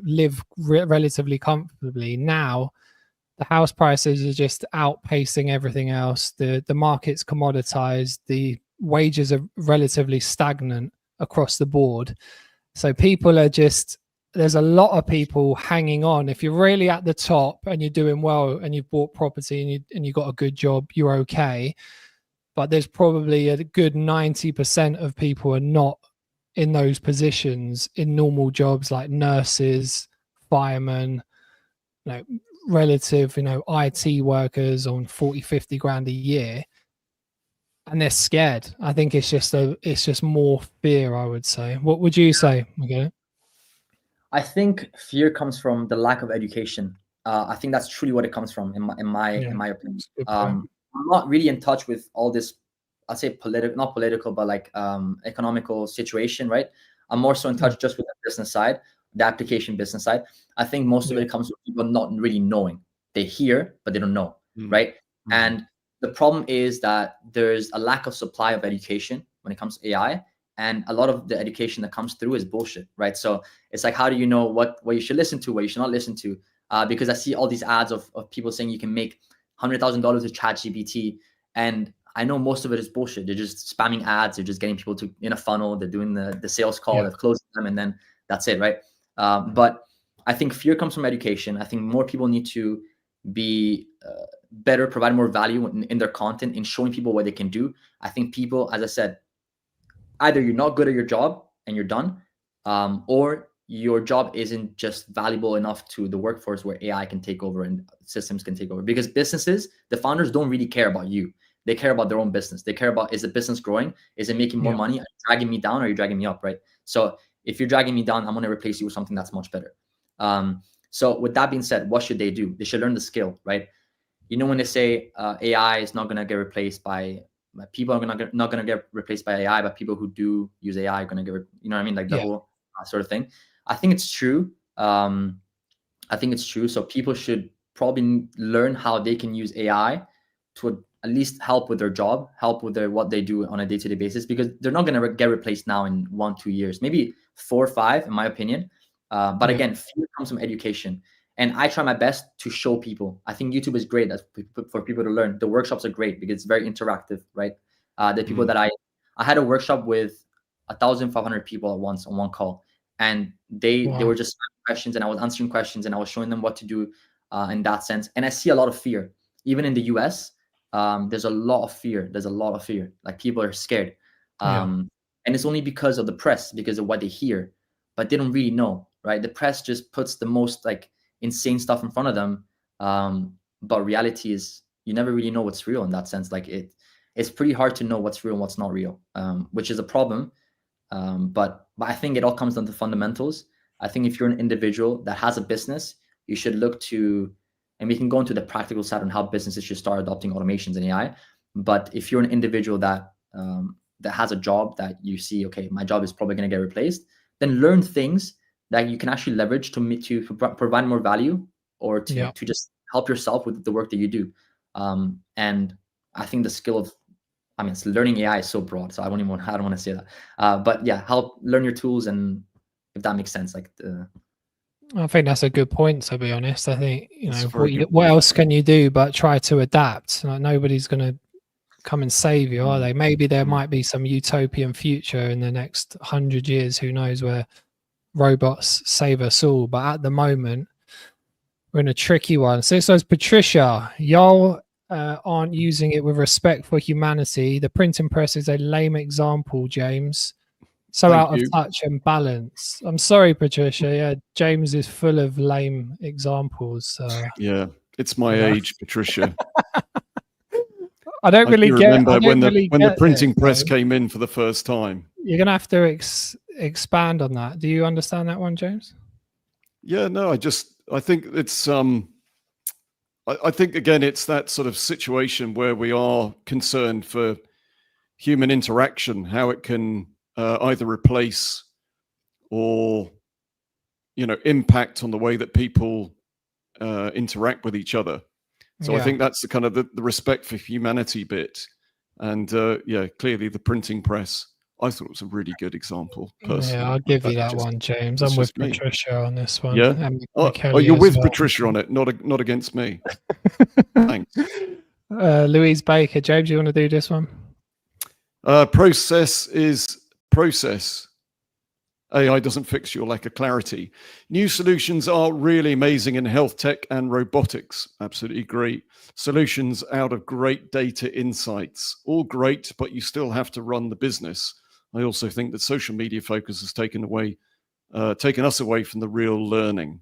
live relatively comfortably. Now, the house prices are just outpacing everything else. The market's commoditized. The wages are relatively stagnant across the board. So people are there's a lot of people hanging on. If you're really at the top and you're doing well and you've bought property and you got a good job, you're okay. But there's probably a good 90% of people are not in those positions in normal jobs like nurses, firemen, relative, IT workers on 40, 50 grand a year. And they're scared. I think it's just more fear, I would say. What would you say, Michele? I think fear comes from the lack of education. I think that's truly what it comes from, in my opinion. I'm not really in touch with all this, I'd say not political, but like economical situation, right? I'm more so in touch just with the business side, the application business side. I think most of it comes from people not really knowing. They hear, but they don't know, right? And the problem is that there's a lack of supply of education when it comes to AI. And a lot of the education that comes through is bullshit, right? So it's like, how do you know what you should listen to, what you should not listen to? Because I see all these ads of people saying you can make $100,000 with ChatGPT, and I know most of it is bullshit. They're just spamming ads. They're just getting people to in a funnel. They're doing the sales call. They've closed them, and then that's it, right? But I think fear comes from education. I think more people need to be better, provide more value in their content, in showing people what they can do. I think people, as I said, either you're not good at your job and you're done, or your job isn't just valuable enough to the workforce where AI can take over and systems can take over. Because businesses, the founders don't really care about you. They care about their own business. They care about, is the business growing? Is it making more money? Are you dragging me down or are you dragging me up, right? So if you're dragging me down, I'm going to replace you with something that's much better. So with that being said, what should they do? They should learn the skill, right? When they say AI is not going to get replaced by people, are not going to get replaced by AI, but people who do use AI are going to get, like the whole sort of thing. I think it's true. So people should probably learn how they can use AI to at least help with their job, help with what they do on a day-to-day basis, because they're not going to get replaced now in 1-2 years, maybe 4 or 5, in my opinion. But again, fear comes from education. And I try my best to show people. I think YouTube is great for people to learn. The workshops are great because it's very interactive, right? The people that I had a workshop with 1,500 people at once on one call, and they were just asking questions, and I was answering questions, and I was showing them what to do in that sense. And I see a lot of fear, even in the US. There's a lot of fear. Like people are scared, and it's only because of the press, because of what they hear, but they don't really know, right? The press just puts the most like insane stuff in front of them, but reality is you never really know what's real in that sense. Like it's pretty hard to know what's real and what's not real, which is a problem. But I think it all comes down to fundamentals. I think if you're an individual that has a business, you should look to, and we can go into the practical side on how businesses should start adopting automations and AI. But if you're an individual that has a job that you see, okay, my job is probably going to get replaced, then learn things that you can actually leverage to provide more value, or to just help yourself with the work that you do. And I think the skill of, I mean, learning AI is so broad, so I don't want to say that. But yeah, help learn your tools, and if that makes sense, like I think that's a good point, to be honest. I think, what point. else can you do but try to adapt? Like, nobody's going to come and save you, are they? Maybe there might be some utopian future in the next 100 years, who knows, where robots save us all. But at the moment, we're in a tricky one. So this was Patricia. Y'all aren't using it with respect for humanity. The printing press is a lame example, James. So Thank out you. of touch and balance. I'm sorry, Patricia. Yeah, James is full of lame examples. Yeah, it's my age, Patricia. I don't really do get. remember when the printing it, press came in for the first time. You're gonna have to expand on that. Do you understand that one, James? Yeah, no, I think it's I think again it's that sort of situation where we are concerned for human interaction, how it can either replace or impact on the way that people interact with each other. So I think that's the kind of the respect for humanity bit. And clearly the printing press, I thought it was a really good example, personally. Yeah, I'll give you that one, James. I'm with Patricia on this one. Yeah. You're with Patricia on it, not against me. Thanks. Louise Baker. James, you want to do this one? Process is process. AI doesn't fix your lack of clarity. New solutions are really amazing in health tech and robotics. Absolutely great. Solutions out of great data insights. All great, but you still have to run the business. I also think that social media focus has taken us away from the real learning.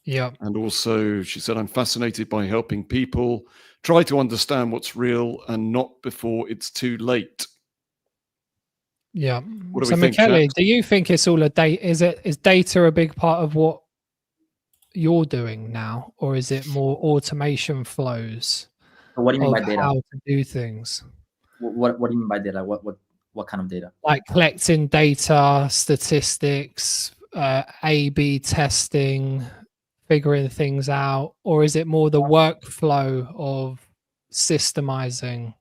Yeah. And also, she said, I'm fascinated by helping people try to understand what's real and not before it's too late. Yeah. What do so, we think, Michele, chaps? do you think it's all a data? Is data a big part of what you're doing now, or is it more automation flows? What do you mean by data? How to do things? What do you mean by data? What kind of data? Like collecting data, statistics, A/B testing, figuring things out, or is it more the workflow of systemizing?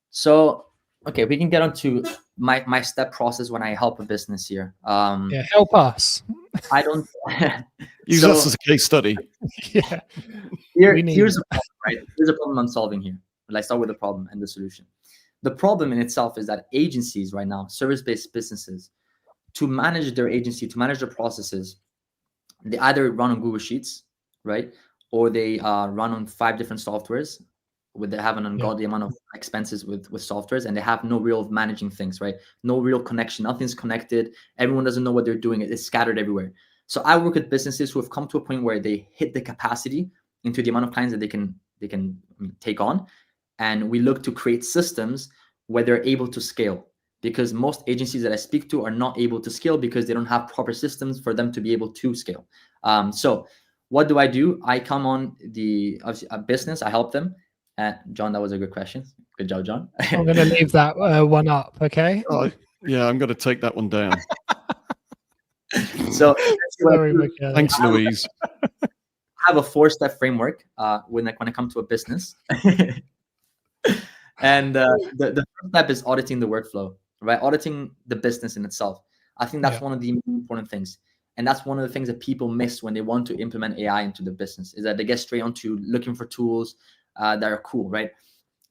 So, okay, we can get onto my step process when I help a business here. Help us. I don't use us as a case study. Yeah. Here's a problem, right? Here's a problem I'm solving here. Let's start with the problem and the solution. The problem in itself is that agencies right now, service-based businesses, to manage their agency, to manage their processes, they either run on Google Sheets, right? Or they run on 5 different softwares. They have an ungodly amount of expenses with softwares, and they have no real managing things, right? No real connection. Nothing's connected. Everyone doesn't know what they're doing. It's scattered everywhere. So I work with businesses who have come to a point where they hit the capacity into the amount of clients that they can take on, and we look to create systems where they're able to scale. Because most agencies that I speak to are not able to scale because they don't have proper systems for them to be able to scale. So what do? I come on a business. I help them. John, that was a good question. Good job, John. I'm going to leave that one up, okay? Yeah, I'm going to take that one down. So sorry, thanks, Louise. I have a 4-step framework when I come to a business. And the first step is auditing the workflow, right? Auditing the business in itself. I think that's one of the important things. And that's one of the things that people miss when they want to implement AI into the business, is that they get straight onto looking for tools that are cool, right?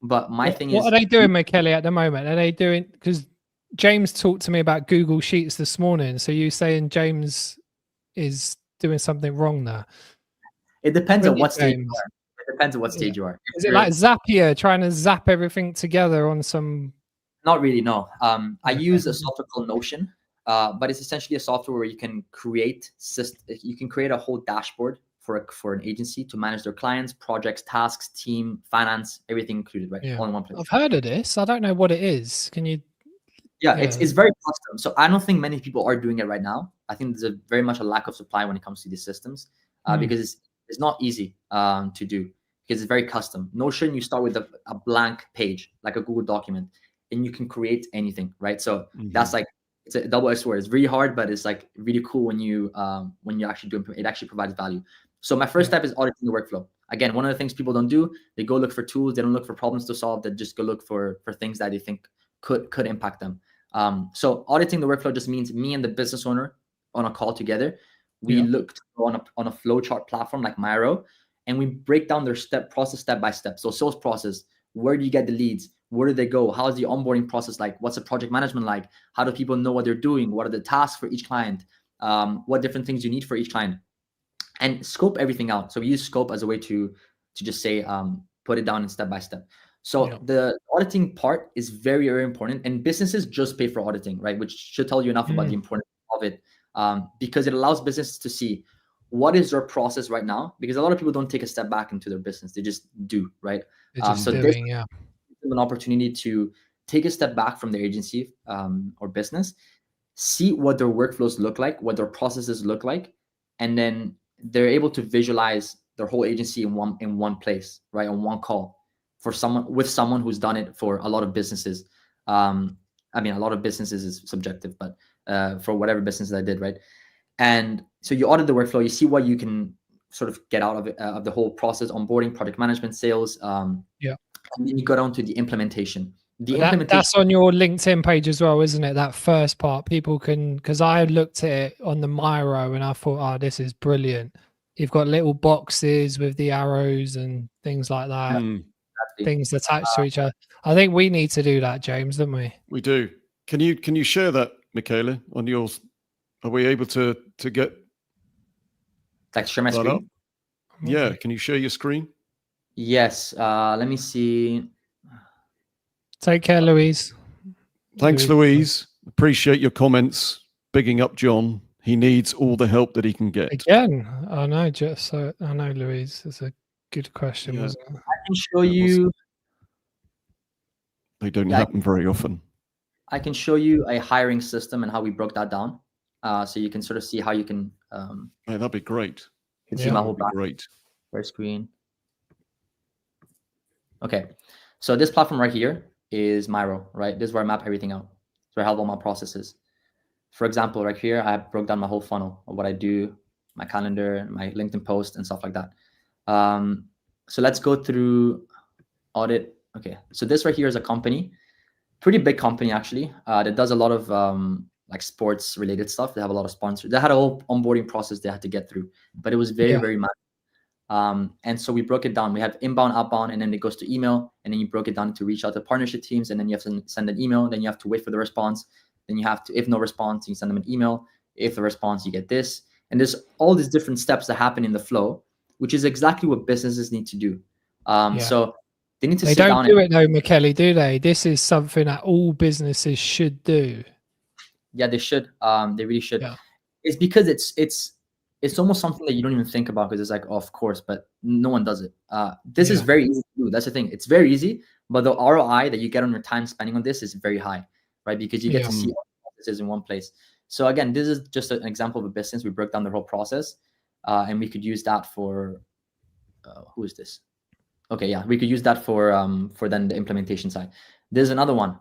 But my thing is, what are they doing, Michele, at the moment? Are they doing, because James talked to me about Google Sheets this morning. So you saying James is doing something wrong there? It depends on what stage you are. It depends on what stage you are. Is it like Zapier, trying to zap everything together on some? Not really, no. I use a software called Notion, but it's essentially a software where you can create a whole dashboard for an agency to manage their clients, projects, tasks, team, finance, everything included, right? Yeah. All in one place. I've heard of this. I don't know what it is. Can you? Yeah, it's very custom. So I don't think many people are doing it right now. I think there's very much a lack of supply when it comes to these systems, because it's not easy to do, because it's very custom. Notion, you start with a blank page, like a Google document, and you can create anything, right? So that's like, it's a double-edged sword. It's really hard, but it's like really cool when you actually do it. It actually provides value. So my first step is auditing the workflow. Again, one of the things people don't do, they go look for tools. They don't look for problems to solve. They just go look for things that they think could impact them. So auditing the workflow just means me and the business owner on a call together. We looked on a flowchart platform like Miro, and we break down their process step by step. So sales process, where do you get the leads? Where do they go? How is the onboarding process like? What's the project management like? How do people know what they're doing? What are the tasks for each client? What different things you need for each client? And scope everything out. So we use scope as a way to just say, put it down in step by step. So the auditing part is very, very important, and businesses just pay for auditing, right? Which should tell you enough about the importance of it, because it allows businesses to see what is their process right now, because a lot of people don't take a step back into their business. They just do, right? So this is an opportunity to take a step back from their agency or business, see what their workflows look like, what their processes look like, and then they're able to visualize their whole agency in one place, right? On one call, for someone who's done it for a lot of businesses. I mean, a lot of businesses is subjective, but for whatever business I did, right? And so you audit the workflow, you see what you can sort of get out of it, of the whole process: onboarding, project management, sales. And then you go down to the implementation. That's on your LinkedIn page as well, isn't it? That first part, people can, because I looked at it on the Miro and I thought, oh, this is brilliant. You've got little boxes with the arrows and things like that, things attached to each other. I think we need to do that, James, don't we? We do. Can you share that, Michele, on yours? Are we able to get like share my screen? Up? Yeah. Can you share your screen? Yes. Let me see. Take care, Louise. Thanks, Louise. Appreciate your comments. Bigging up John. He needs all the help that he can get. Again, I know, I know, Louise. It's a good question, wasn't it? I can show you. They don't happen very often. I can show you a hiring system and how we broke that down, so you can sort of see how you can. That'd be great. You can see my whole back. Great. First screen. Okay, so this platform right here is Miro, right? This is where I map everything out. So I have all my processes. For example, right here, I broke down my whole funnel of what I do, my calendar, my LinkedIn post, and stuff like that. So let's go through audit. Okay, so this right here is a company, pretty big company actually, that does a lot of like sports related stuff. They have a lot of sponsors. They had a whole onboarding process they had to get through, but it was very, very manual. And so we broke it down. We have inbound, outbound, and then it goes to email, and then you broke it down to reach out to partnership teams, and then you have to send an email, then you have to wait for the response. Then you have to, if no response, you send them an email. If the response, you get this. And there's all these different steps that happen in the flow, which is exactly what businesses need to do. So they need to sit down. They don't do it though, Michele, do they? This is something that all businesses should do. Yeah, they should. They really should. Yeah. It's because it's almost something that you don't even think about, because it's like, oh, of course, but no one does it. This is very easy to do. That's the thing. It's very easy, but the ROI that you get on your time spending on this is very high, right? Because you get to see all the processes in one place. So again, this is just an example of a business. We broke down the whole process, and we could use that for, who is this? Okay, yeah, we could use that for then the implementation side. There's another one.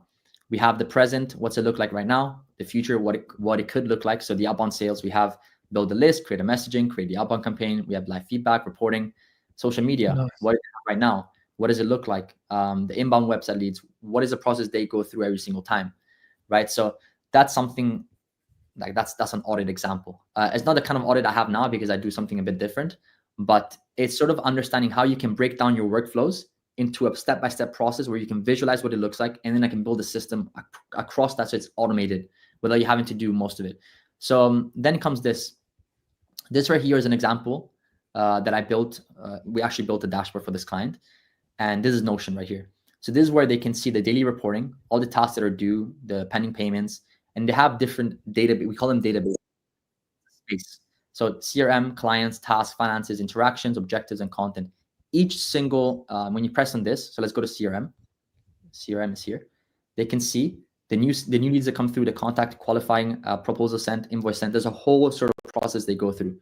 We have the present, what's it look like right now? The future, what it could look like. So the outbound sales, we have build the list, create a messaging, create the outbound campaign. We have live feedback, reporting, social media. Nice. What is it right now? What does it look like? The inbound website leads, what is the process they go through every single time, right? So that's something like that's an audit example. It's not the kind of audit I have now because I do something a bit different, but it's sort of understanding how you can break down your workflows into a step-by-step process where you can visualize what it looks like, and then I can build a system across that so it's automated without you having to do most of it. So then comes this. This right here is an example that I built. We actually built a dashboard for this client, and this is Notion right here. So this is where they can see the daily reporting, all the tasks that are due, the pending payments, and they have different data. We call them database space. So CRM, clients, tasks, finances, interactions, objectives, and content. Each single, when you press on this, so let's go to CRM. CRM is here. They can see the new leads that come through, the contact, qualifying, proposal sent, invoice sent. There's a whole sort of process they go through.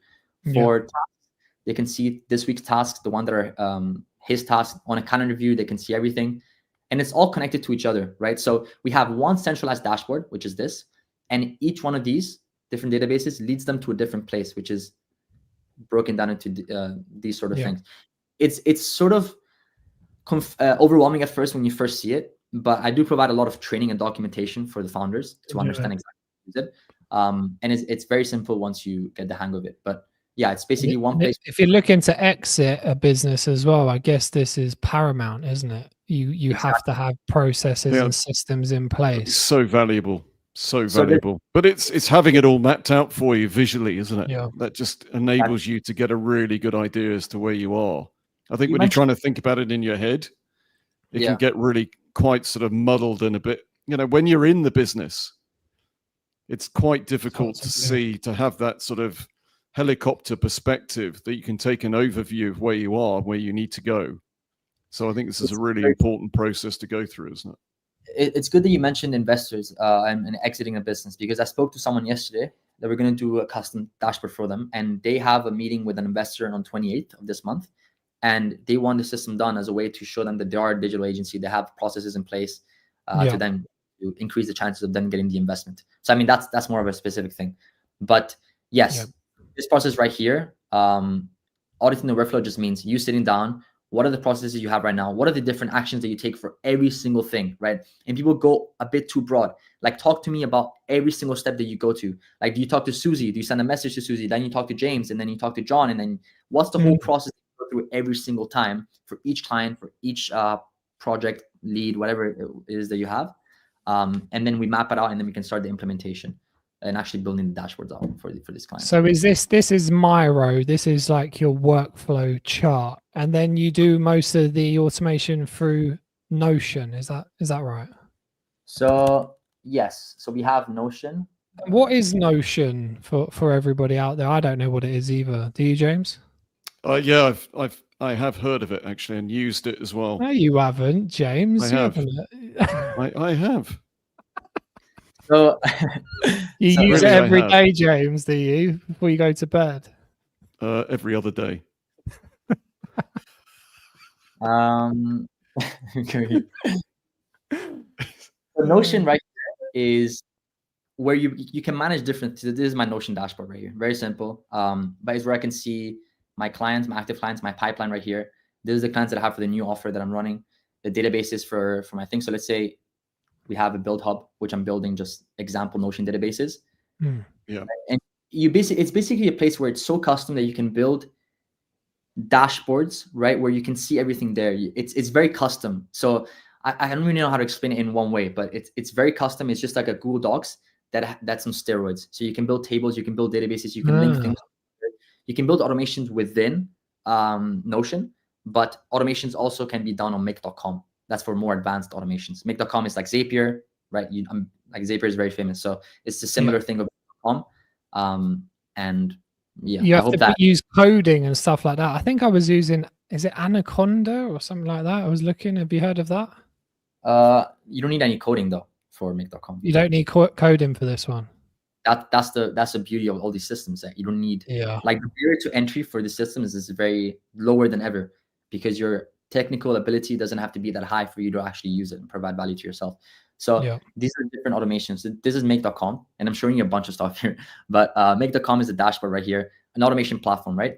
For tasks, they can see this week's tasks, the one that are his tasks on a calendar view. They can see everything, and it's all connected to each other, right? So we have one centralized dashboard, which is this, and each one of these different databases leads them to a different place, which is broken down into these sort of things. It's sort of overwhelming at first when you first see it, but I do provide a lot of training and documentation for the founders to understand exactly how to use it. And it's very simple once you get the hang of it. But yeah, it's basically one place. If you're looking to exit a business as well, I guess this is paramount, isn't it? You have to have processes and systems in place. It's so valuable. So valuable. But it's having it all mapped out for you visually, isn't it? Yeah. That just enables you to get a really good idea as to where you are. I think when you're trying to think about it in your head, it can get really quite sort of muddled and a bit, when you're in the business, it's quite difficult to have that sort of helicopter perspective that you can take an overview of where you are, where you need to go. So I think this is a really important process to go through, isn't it? It's good that you mentioned investors and exiting a business, because I spoke to someone yesterday that we're going to do a custom dashboard for them, and they have a meeting with an investor on 28th of this month, and they want the system done as a way to show them that they are a digital agency. They have processes in place to then to increase the chances of them getting the investment. So I mean, that's more of a specific thing, but yes, this process right here, auditing the workflow just means you sitting down. What are the processes you have right now? What are the different actions that you take for every single thing, right? And people go a bit too broad. Like, talk to me about every single step that you go to. Like, do you talk to Susie? Do you send a message to Susie? Then you talk to James, and then you talk to John, and then what's the whole process you go through every single time for each client, for each project lead, whatever it is that you have. And then we map it out, and then we can start the implementation and actually building the dashboards out for this client. So is this is Miro? This is like your workflow chart, and then you do most of the automation through Notion. Is that right? So yes, so we have Notion. What is Notion for everybody out there? I don't know what it is either. Do you, James? Yeah, I have heard of it actually and used it as well. No, you haven't, James. I have. I have. So you use it every day, James, do you, before you go to bed? Every other day. So Notion right here is where you can manage different. This is my Notion dashboard right here. Very simple. But it's where I can see my clients, my active clients, my pipeline right here. This is the clients that I have for the new offer that I'm running. The databases for my thing. So let's say we have a build hub, which I'm building just example Notion databases. Yeah. And it's basically a place where it's so custom that you can build dashboards, right? Where you can see everything there. It's very custom. So I don't really know how to explain it in one way, but it's very custom. It's just like a Google Docs that's on steroids. So you can build tables, you can build databases, you can link things. You can build automations within Notion, but automations also can be done on make.com. That's for more advanced automations. Make.com is like Zapier, right? Like Zapier is very famous. So it's a similar thing of .com. And yeah, you have to use coding and stuff like that. I think I was using, is it Anaconda or something like that? I was looking. Have you heard of that? You don't need any coding though for make.com. You don't need coding for this one. That's the beauty of all these systems, that you don't need. Like, the barrier to entry for the system is very lower than ever, because your technical ability doesn't have to be that high for you to actually use it and provide value to yourself. So these are different automations. This is make.com, and I'm showing you a bunch of stuff here, but make.com is a dashboard right here, an automation platform, right?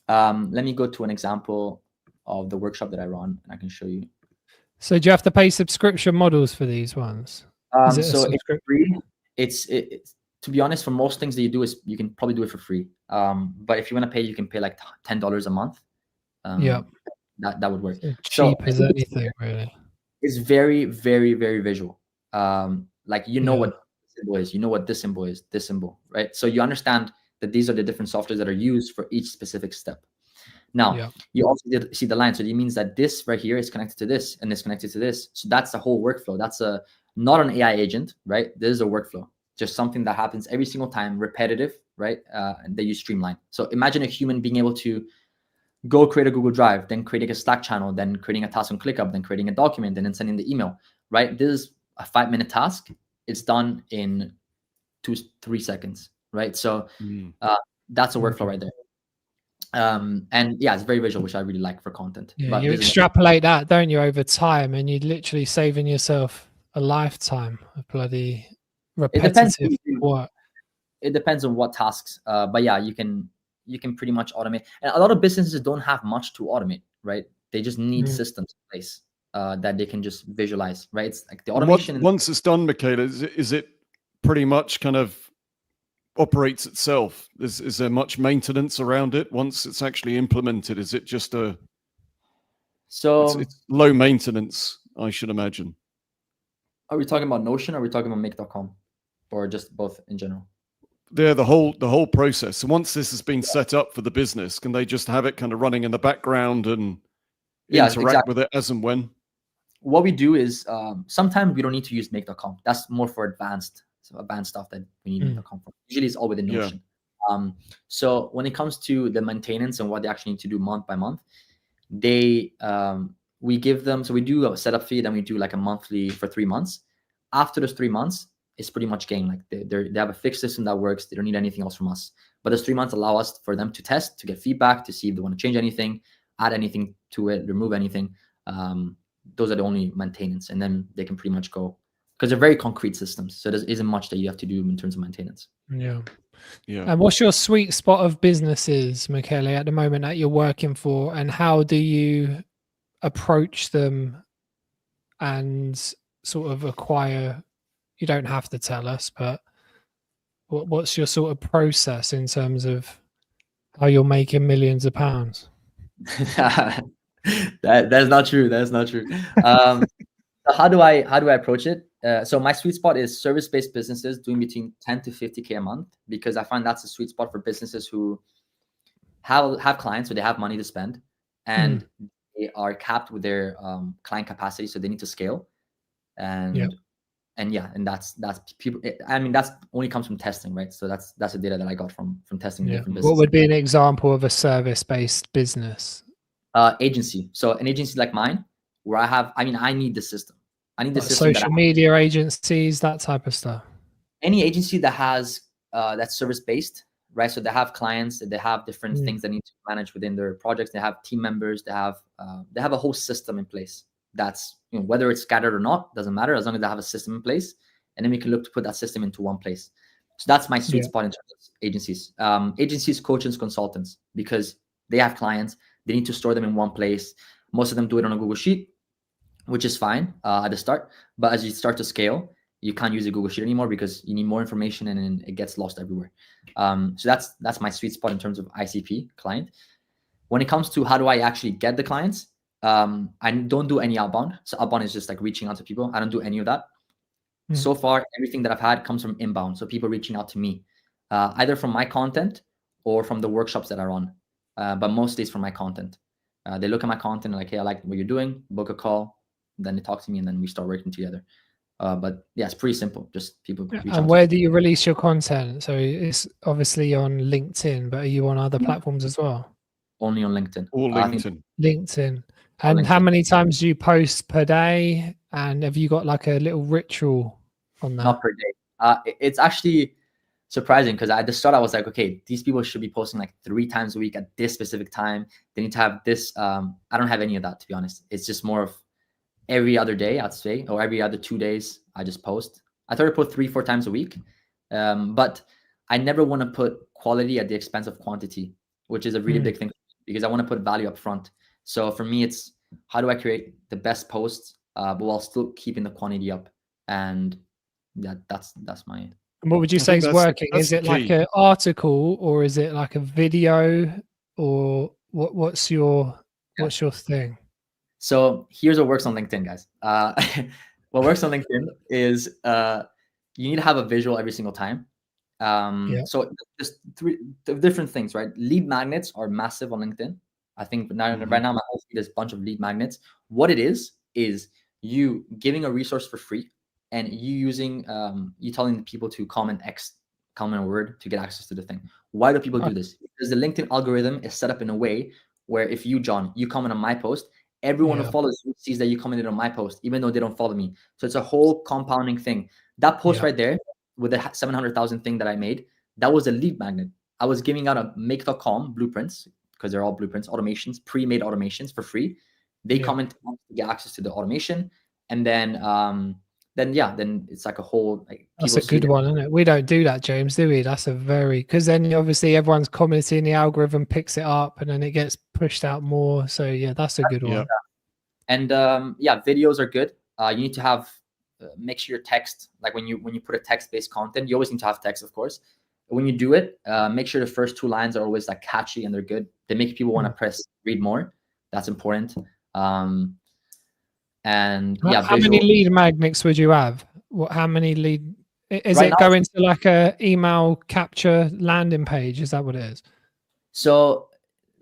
Let me go to an example of the workshop that I run, and I can show you. So do you have to pay subscription models for these ones? So it's free. It's to be honest, for most things that you do, is you can probably do it for free. But if you want to pay, you can pay like $10 a month. That would work. Cheap as anything, really. It's very, very, very visual. Like, what this symbol is, what this symbol is, this symbol, right? So you understand that these are the different softwares that are used for each specific step. Now, you also see the line. So it means that this right here is connected to this, and this connected to this. So that's the whole workflow. That's not an AI agent, right? This is a workflow. just something that happens every single time, repetitive, right? And that you streamline. So imagine a human being able to go create a Google Drive, then creating a Slack channel, then creating a task on ClickUp, then creating a document, and then sending the email, right? This is a 5-minute task. It's done in 2-3 seconds, right? So that's a workflow right there. And yeah, it's very visual, which I really like for content. Yeah, but you extrapolate that, don't you, over time, and you're literally saving yourself a lifetime of bloody repetitive work. It depends on what tasks, but yeah, you can pretty much automate. And a lot of businesses don't have much to automate, right? They just need systems in place that they can just visualize, right? It's like the automation. Once it's done, Michele, is it pretty much kind of operates itself? Is there much maintenance around it once it's actually implemented? Is it just it's low maintenance, I should imagine? Are we talking about Notion, or are we talking about make.com, or just both in general? Yeah, the whole process. So once this has been set up for the business, can they just have it kind of running in the background and interact with it as and when? What we do is sometimes we don't need to use make.com. That's more for advanced stuff that we need make.com for. Usually it's all within Notion. So when it comes to the maintenance and what they actually need to do month by month, we give them, so we do a setup fee, then we do like a monthly for 3 months. After those 3 months, it's pretty much game. Like they have a fixed system that works. They don't need anything else from us. But those 3 months allow us for them to test, to get feedback, to see if they want to change anything, add anything to it, remove anything. Those are the only maintenance, and then they can pretty much go, because they're very concrete systems. So there isn't much that you have to do in terms of maintenance. Yeah. And what's your sweet spot of businesses, Michele, at the moment that you're working for, and how do you approach them and sort of acquire? You don't have to tell us, but what's your sort of process in terms of how you're making millions of pounds? That's not true. That's not true. How do I approach it? So my sweet spot is service-based businesses doing between 10 to 50K a month, because I find that's a sweet spot for businesses who have clients, so they have money to spend, and they are capped with their client capacity, so they need to scale. And that's people. I mean, that's only comes from testing, right? So that's the data that I got from testing different businesses. What would be an example of a service-based business? Agency. So an agency like mine, where I need the system. I need the system. Social media agencies, that type of stuff. Any agency that has that's service-based, right? So they have clients, they have different things they need to manage within their projects. They have team members. They have a whole system in place. That's, whether it's scattered or not, doesn't matter, as long as they have a system in place, and then we can look to put that system into one place. So that's my sweet spot in terms of agencies. Agencies, coaches, consultants, because they have clients, they need to store them in one place. Most of them do it on a Google Sheet, which is fine at the start, but as you start to scale, you can't use a Google Sheet anymore because you need more information and it gets lost everywhere. So that's my sweet spot in terms of ICP, client. When it comes to how do I actually get the clients, I don't do any outbound. So outbound is just like reaching out to people. I don't do any of that. So far, everything that I've had comes from inbound. So people reaching out to me, either from my content or from the workshops that I run. But mostly it's from my content. They look at my content and like, hey, I like what you're doing, book a call, then they talk to me and then we start working together. But yeah, it's pretty simple. Just people reach out. And where do you release your content? So it's obviously on LinkedIn, but are you on other platforms as well? Only on LinkedIn. Or LinkedIn. LinkedIn. And how many times do you post per day? And have you got like a little ritual on that? Not per day. It's actually surprising, because at the start I was like, okay, these people should be posting like 3 times a week at this specific time. They need to have this. I don't have any of that, to be honest. It's just more of every other day, I'd say, or every other 2 days I just post. I try to put 3-4 times a week, but I never want to put quality at the expense of quantity, which is a really big thing, because I want to put value up front. So for me, it's how do I create the best posts, but while still keeping the quantity up. And that's my. And what would you say is working? Is it like an article, or is it like a video, or what's your thing? So here's what works on LinkedIn, guys. What works on LinkedIn is you need to have a visual every single time. So there's 3 different things, right? Lead magnets are massive on LinkedIn. I think right now my whole feed is a bunch of lead magnets. What it is you giving a resource for free, and you telling people to comment a word to get access to the thing. Why do people do this? Because the LinkedIn algorithm is set up in a way where if you, John, you comment on my post, everyone who follows you sees that you commented on my post, even though they don't follow me. So it's a whole compounding thing. That post right there with the 700,000 thing that I made, that was a lead magnet. I was giving out a make.com blueprints, because they're all blueprints, automations, pre-made automations for free. They comment to get access to the automation, and then it's like a whole, like, that's a good one, isn't it? We don't do that, James, do we? That's a very, because then obviously everyone's commenting, the algorithm picks it up, and then it gets pushed out more. So yeah, that's a good one. And videos are good. You need to have make sure your text, like when you put a text-based content, you always need to have text, of course. But when you do it, make sure the first 2 lines are always like catchy and they're good. They make people want to read more. That's important. And how many lead magnets would you have? How many lead? Is it going to like a email capture landing page? Is that what it is? So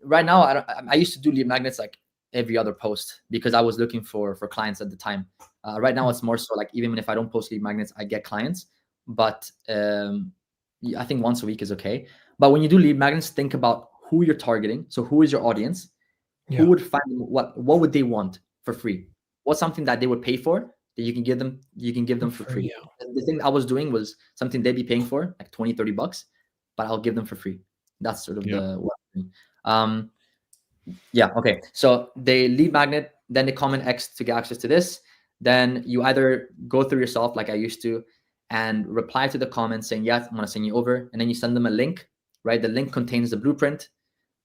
right now, I used to do lead magnets like every other post because I was looking for clients at the time. Right now, it's more so like even if I don't post lead magnets, I get clients. But I think once a week is okay. But when you do lead magnets, think about who you're targeting. So who is your audience? Who would find what would they want for free? What's something that they would pay for that you can give them for free? The thing I was doing was something they'd be paying for, like $20-$30, but I'll give them for free. That's sort of okay. So they lead magnet, then they comment X to get access to this. Then you either go through yourself like I used to and reply to the comments saying, yes, I'm going to send you over. And then you send them a link, right? The link contains the blueprint.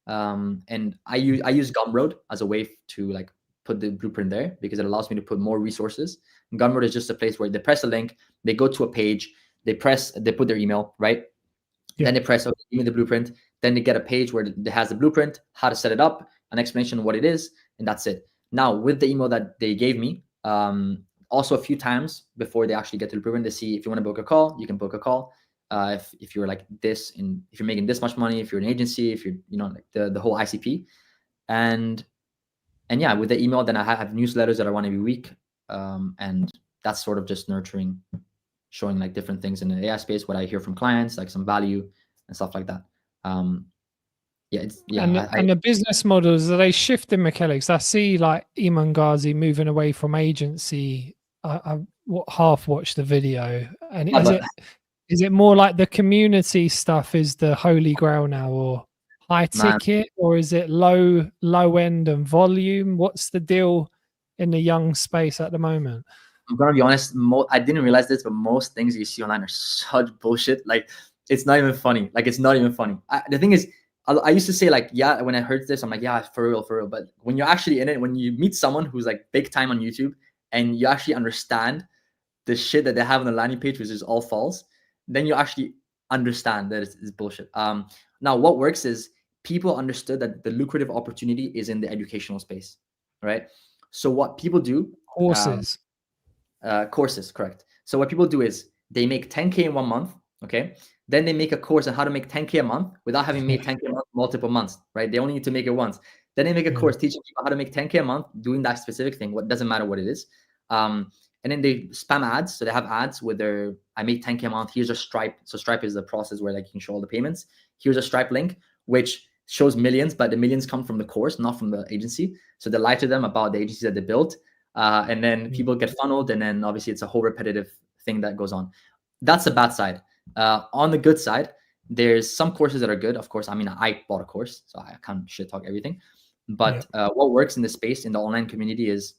And I use Gumroad as a way to like put the blueprint there because it allows me to put more resources. And Gumroad is just a place where they press a link, they go to a page, they put their email, right? Then they press, okay, give me the blueprint. Then they get a page where it has the blueprint, how to set it up, an explanation of what it is, and that's it. Now, with the email that they gave me, also a few times before they actually get to the blueprint, they see if you want to book a call, you can book a call. If you're like this, and if you're making this much money, if you're an agency, if you're, like the whole ICP, and yeah, with the email, then I have newsletters that I run every week, and that's sort of just nurturing, showing like different things in the AI space, what I hear from clients, like some value and stuff like that. And the business models, are they shifting, Michele? Because I see like Iman Ghazi moving away from agency. I half watched the video, and is it more like the community stuff is the holy grail now, or high ticket, or is it low end and volume? What's the deal in the young space at the moment? I'm gonna be honest, I didn't realize this, but most things you see online are such bullshit. Like, it's not even funny. Like, it's not even funny. The thing is, I used to say like, yeah, when I heard this, I'm like, yeah, for real. But when you're actually in it, when you meet someone who's like big time on YouTube and you actually understand the shit that they have on the landing page, which is all false, then you actually understand that it's bullshit. Now what works is people understood that the lucrative opportunity is in the educational space, right? So what people do, courses, correct. So what people do is they make 10K in 1 month, okay? Then they make a course on how to make 10K a month without having made 10K a month multiple months, right? They only need to make it once. Then they make a course teaching people how to make 10K a month doing that specific thing. What doesn't matter what it is. And then they spam ads. So they have ads with their, I made 10K a month. Here's a Stripe. So Stripe is the process where like you can show all the payments. Here's a Stripe link, which shows millions, but the millions come from the course, not from the agency. So they lie to them about the agency that they built. And then people get funneled. And then obviously it's a whole repetitive thing that goes on. That's the bad side. On the good side, there's some courses that are good. Of course, I mean, I bought a course, so I can't shit talk everything. But what works in the space, in the online community is,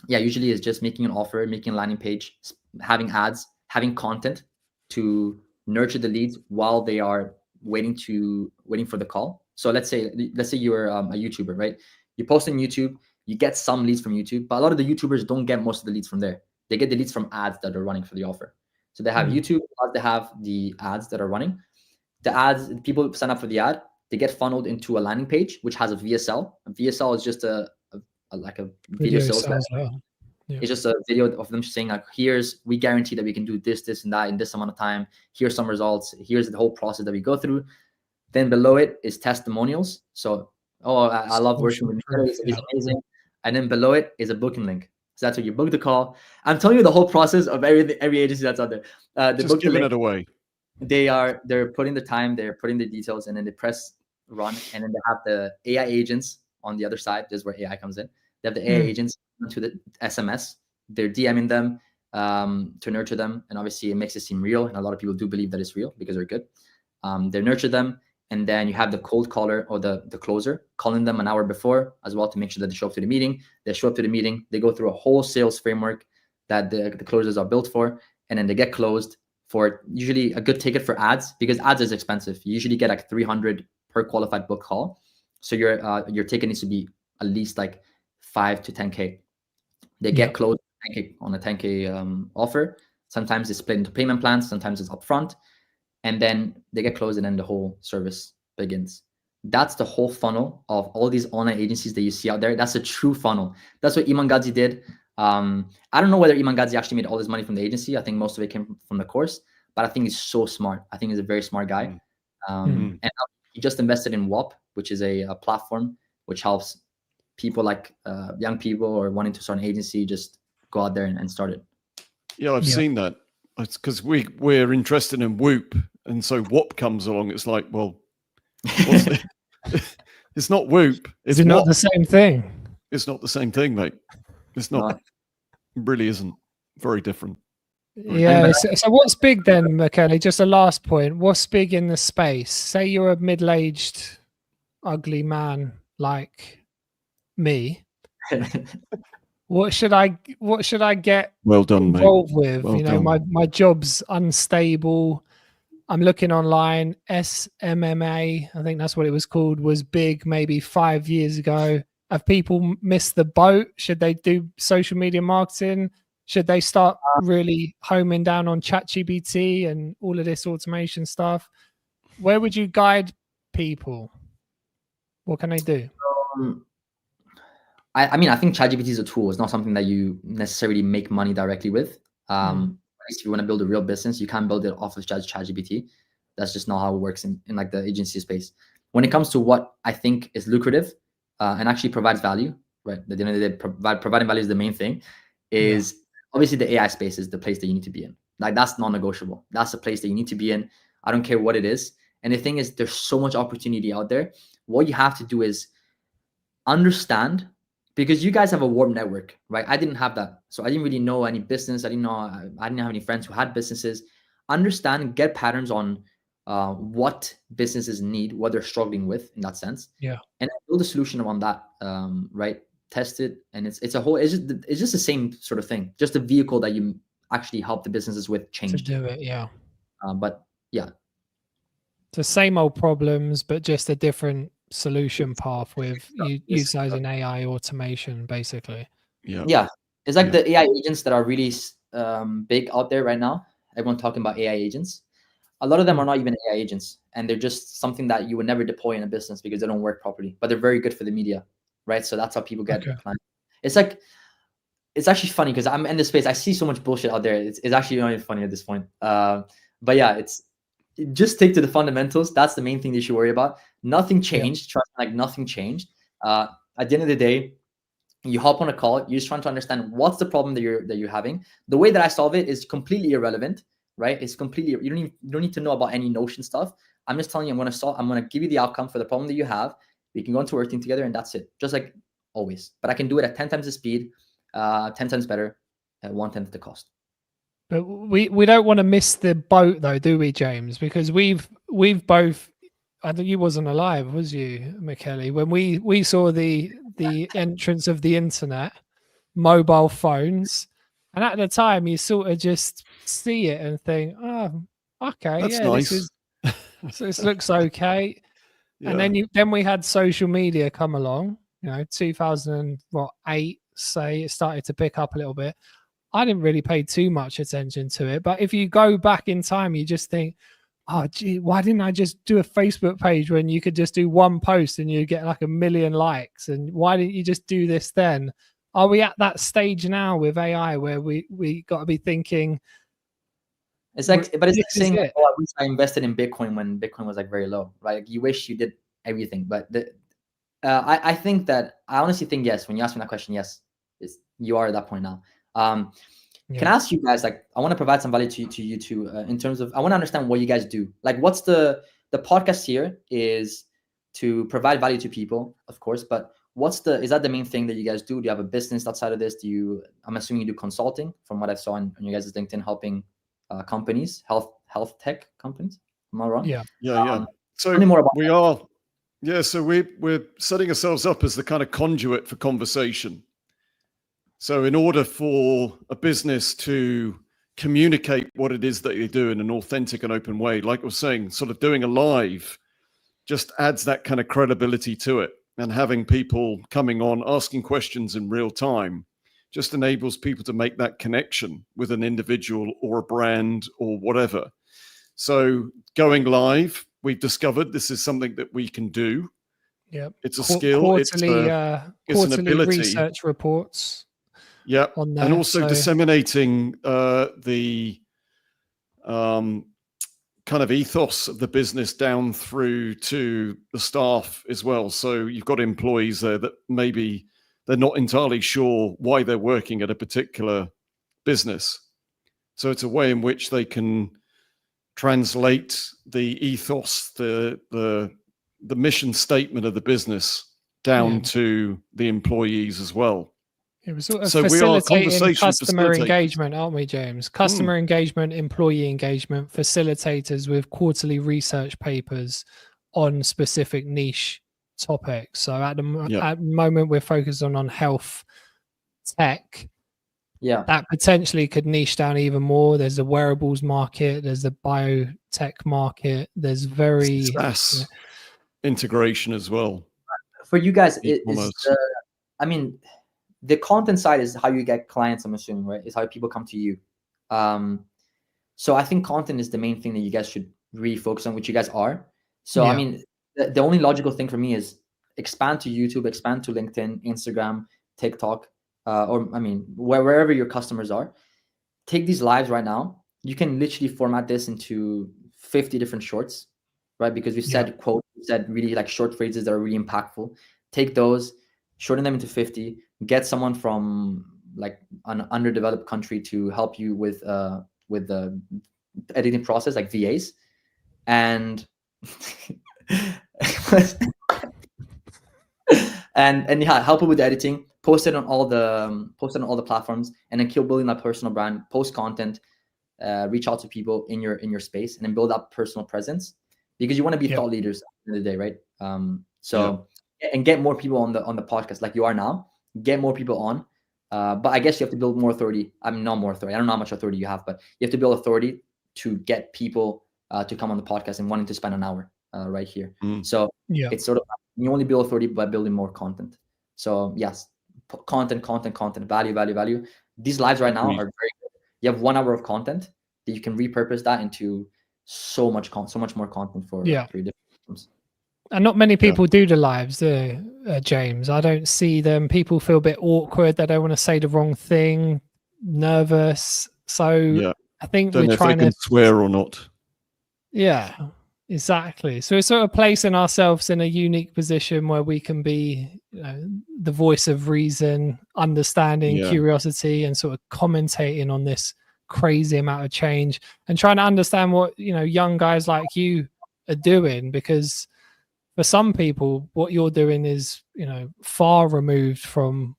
usually is just making an offer, making a landing page, having ads, having content to nurture the leads while they are waiting for the call. So let's say you're a YouTuber, right? You post on YouTube, you get some leads from YouTube, but a lot of the YouTubers don't get most of the leads from there. They get the leads from ads that are running for the offer. So they have YouTube, they have the ads that are running. The ads, people sign up for the ad, they get funneled into a landing page, which has a VSL. A VSL is just a video sales. It's just a video of them saying like, we guarantee that we can do this, this, and that in this amount of time. Here's some results. Here's the whole process that we go through. Then below it is testimonials. So, I love working with Michele. He's amazing. And then below it is a booking link. So that's where you book the call. I'm telling you the whole process of every agency that's out there. They Just book the giving link. it away. They're putting the time, they're putting the details, and then they press run, and then they have the AI agents on the other side. This is where AI comes in. They have the AI agents to the SMS. They're DMing them to nurture them, and obviously it makes it seem real, and a lot of people do believe that it's real because they're good. They nurture them, and then you have the cold caller or the closer calling them an hour before as well to make sure that they show up to the meeting. They show up to the meeting. They go through a whole sales framework that the closers are built for, and then they get closed for usually a good ticket for ads, because ads is expensive. You usually get like 300 per qualified book call. So your ticket needs to be at least like 5 to 10K. They get closed 10K on a 10K offer. Sometimes it's split into payment plans. Sometimes it's upfront. And then they get closed, and then the whole service begins. That's the whole funnel of all these online agencies that you see out there. That's a true funnel. That's what Iman Gadzhi did. I don't know whether Iman Gadzhi actually made all his money from the agency. I think most of it came from the course, but I think he's so smart. I think he's a very smart guy. And he just invested in WAP, which is a platform which helps people like young people or wanting to start an agency just go out there and start it. Yeah, I've seen that. It's because we're interested in Whoop, and so WAP comes along. It's like, well, what's it? It's not Whoop. It's not the same thing. It's not the same thing, mate. It's not. It really isn't. Very different. Yeah. So what's big then, Michele? Just a last point. What's big in the space? Say you're a middle-aged, ugly man like me. What should I get well done, involved mate. with? Well you know, done. my job's unstable. I'm looking online. SMMA, I think that's what it was called, was big maybe 5 years ago. Have people missed the boat? Should they do social media marketing? Should they start really homing down on ChatGPT and all of this automation stuff? Where would you guide people? What can they do? I mean, I think ChatGPT is a tool. It's not something that you necessarily make money directly with. At least if you want to build a real business, you can't build it off of ChatGPT. That's just not how it works in like the agency space. When it comes to what I think is lucrative and actually provides value, right? At the end of the day, providing value is the main thing. Is obviously the AI space is the place that you need to be in. Like that's non-negotiable. That's the place that you need to be in. I don't care what it is. And the thing is, there's so much opportunity out there. What you have to do is understand, because you guys have a warm network, right? I didn't have that. So I didn't really know any business. I didn't have any friends who had businesses. Understand, get patterns on what businesses need, what they're struggling with in that sense. Yeah. And build a solution on that, right? Test it. And it's just the same sort of thing. Just a vehicle that you actually help the businesses with change. To do it, yeah. But yeah. The same old problems, but just a different solution path with utilizing AI automation, basically. Yeah. It's like the AI agents that are really big out there right now. Everyone talking about AI agents. A lot of them are not even AI agents, and they're just something that you would never deploy in a business because they don't work properly, but they're very good for the media, right? So that's how people get clients. It's like, it's actually funny because I'm in this space. I see so much bullshit out there. It's actually not even funny at this point. But yeah, just stick to the fundamentals. That's the main thing you should worry about. Nothing changed. Trust me, like nothing changed. At the end of the day, you hop on a call. You're just trying to understand what's the problem that you're having. The way that I solve it is completely irrelevant, right? It's completely, you don't need to know about any Notion stuff. I'm just telling you, I'm going to give you the outcome for the problem that you have. We can go into working together, and that's it. Just like always. But I can do it at 10 times the speed, 10 times better, at 1/10 the cost. But we don't want to miss the boat though, do we, James? Because we've both, I think you wasn't alive, was you, Michele? When we saw the entrance of the internet, mobile phones, and at the time you sort of just see it and think, oh, okay, that's nice. This looks okay. And then we had social media come along, 2008, say it started to pick up a little bit. I didn't really pay too much attention to it, but if you go back in time, you just think, oh gee, why didn't I just do a Facebook page when you could just do one post and you get like 1 million likes? And why didn't you just do this then? Are we at that stage now with AI where we got to be thinking? It's like, but it's like saying, oh, I wish I invested in Bitcoin when Bitcoin was like very low, right? Like you wish you did everything, but I think that I honestly think yes. When you ask me that question, yes, you are at that point now. Can I ask you guys, like, I want to provide some value to you too, in terms of, I want to understand what you guys do. Like, what's the podcast here is to provide value to people, of course, but is that the main thing that you guys do? Do you have a business outside of this? I'm assuming you do consulting from what I saw on you guys' LinkedIn, helping companies, health tech companies. Am I wrong? Yeah. So tell me more about we that. are. Yeah. So we're setting ourselves up as the kind of conduit for conversation. So in order for a business to communicate what it is that they do in an authentic and open way, like I was saying, sort of doing a live just adds that kind of credibility to it. And having people coming on, asking questions in real time, just enables people to make that connection with an individual or a brand or whatever. So going live, we've discovered this is something that we can do. Yeah, it's a skill. Quarterly, it's an ability. Research reports. Yeah, on there, and also disseminating the kind of ethos of the business down through to the staff as well. So you've got employees there that maybe they're not entirely sure why they're working at a particular business. So it's a way in which they can translate the ethos, the mission statement of the business down to the employees as well. It was sort of so facilitating customer engagement, aren't we, James? Customer engagement, employee engagement, facilitators with quarterly research papers on specific niche topics. So at the moment, we're focused on health tech. Yeah, that potentially could niche down even more. There's the wearables market. There's the biotech market. There's very SaaS integration as well. For you guys, the content side is how you get clients, I'm assuming, right? Is how people come to you. So I think content is the main thing that you guys should really focus on, which you guys are. So, I mean, the only logical thing for me is expand to YouTube, expand to LinkedIn, Instagram, TikTok, or I mean, wherever your customers are. Take these lives right now. You can literally format this into 50 different shorts, right? Because we said quotes, we said really like short phrases that are really impactful. Take those, shorten them into 50, get someone from like an underdeveloped country to help you with the editing process, like VAs, and and help it with the editing. Post it on all the platforms, and then keep building that personal brand. Post content, reach out to people in your space, and then build up personal presence, because you want to be thought leaders at the end of the day, right? And get more people on the podcast like you are now. Get more people on, but I guess you have to build more authority. I mean, not more authority. I don't know how much authority you have, but you have to build authority to get people to come on the podcast and wanting to spend an hour right here. So it's sort of, you only build authority by building more content. So yes, content, value. These lives right now are very good. You have 1 hour of content that you can repurpose that into so much more content for your different systems. And not many people do the lives, James. I don't see them. People feel a bit awkward. They don't want to say the wrong thing, nervous. So I think we're trying to swear or not. Yeah, exactly. So we're sort of placing ourselves in a unique position where we can be the voice of reason, understanding, curiosity, and sort of commentating on this crazy amount of change and trying to understand what young guys like you are doing, because for some people, what you're doing is, far removed from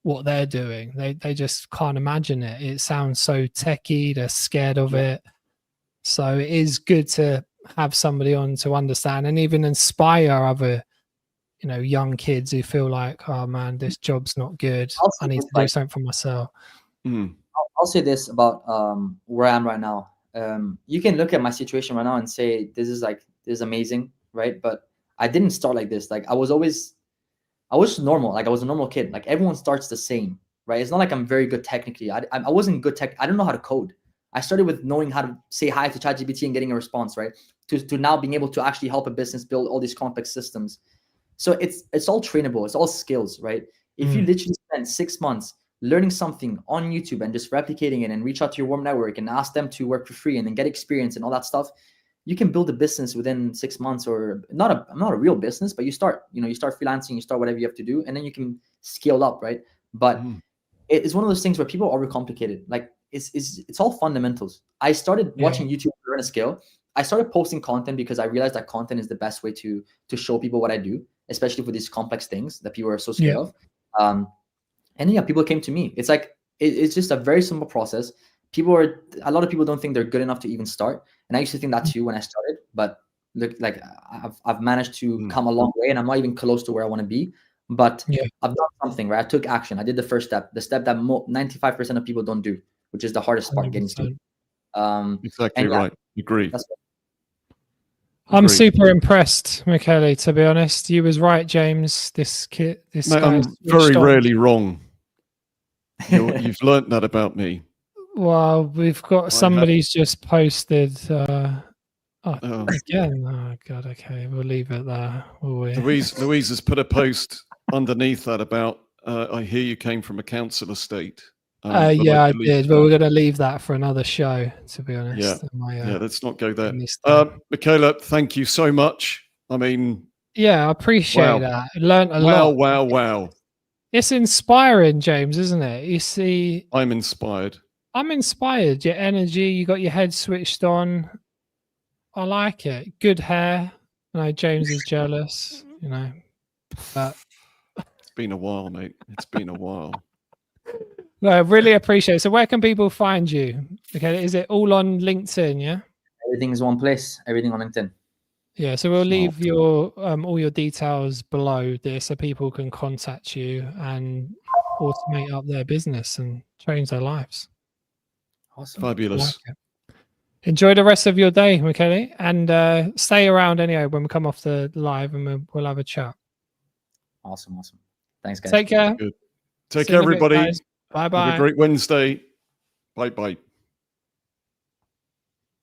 what they're doing. They just can't imagine it. It sounds so techie. They're scared of it. So it is good to have somebody on to understand and even inspire other, young kids who feel like, oh man, this job's not good. I need to do something for myself. I'll say this about where I am right now. You can look at my situation right now and say, this is amazing, right? But I didn't start like this. Like I was normal. Like I was a normal kid. Like everyone starts the same, right? It's not like I'm very good technically. I wasn't good tech. I don't know how to code. I started with knowing how to say hi to ChatGPT and getting a response, right? To now being able to actually help a business build all these complex systems. So it's all trainable. It's all skills, right? If you literally spend 6 months learning something on YouTube and just replicating it and reach out to your warm network and ask them to work for free and then get experience and all that stuff, you can build a business within 6 months, or not a real business, but you start freelancing, you start whatever you have to do, and then you can scale up, right? But it's one of those things where people overcomplicate it. Like it's all fundamentals. I started watching YouTube learn a skill. I started posting content because I realized that content is the best way to show people what I do, especially for these complex things that people are so scared of. And then, yeah, people came to me. It's like it's just a very simple process. A lot of people don't think they're good enough to even start, and I used to think that too when I started. But look, like I've managed to come a long way, and I'm not even close to where I want to be. But I've done something where I took action. I did the first step, the step that 95% of people don't do, which is the hardest part, getting started. Exactly right. Agree. I'm super impressed, Michele, to be honest. You was right, James. This guy, I'm very rarely wrong. You've learnt that about me. Well, we've got somebody's just posted again. Oh God, okay, we'll leave it there. Louise has put a post underneath that about I hear you came from a council estate. Yeah, I did, but we're going to leave that for another show, to be honest. Let's not go there. Michele, thank you so much. I mean, I appreciate that. I learned a lot. Wow. It's inspiring, James, isn't it? You see, I'm inspired. I'm inspired. Your energy, you got your head switched on. I like it. Good hair. I know James is jealous, but it's been a while, mate. It's been a while. No, I really appreciate it. So where can people find you? Okay, is it all on LinkedIn? Yeah, everything is one place. Everything on LinkedIn. Yeah, so we'll leave your all your details below there, so people can contact you and automate up their business and change their lives. Awesome, fabulous. Enjoy the rest of your day, Michele, and stay around anyway when we come off the live, and we'll have a chat. Awesome. Thanks, guys. Take care. Good. Take care, everybody. Bye bye. Have a great Wednesday. Bye bye.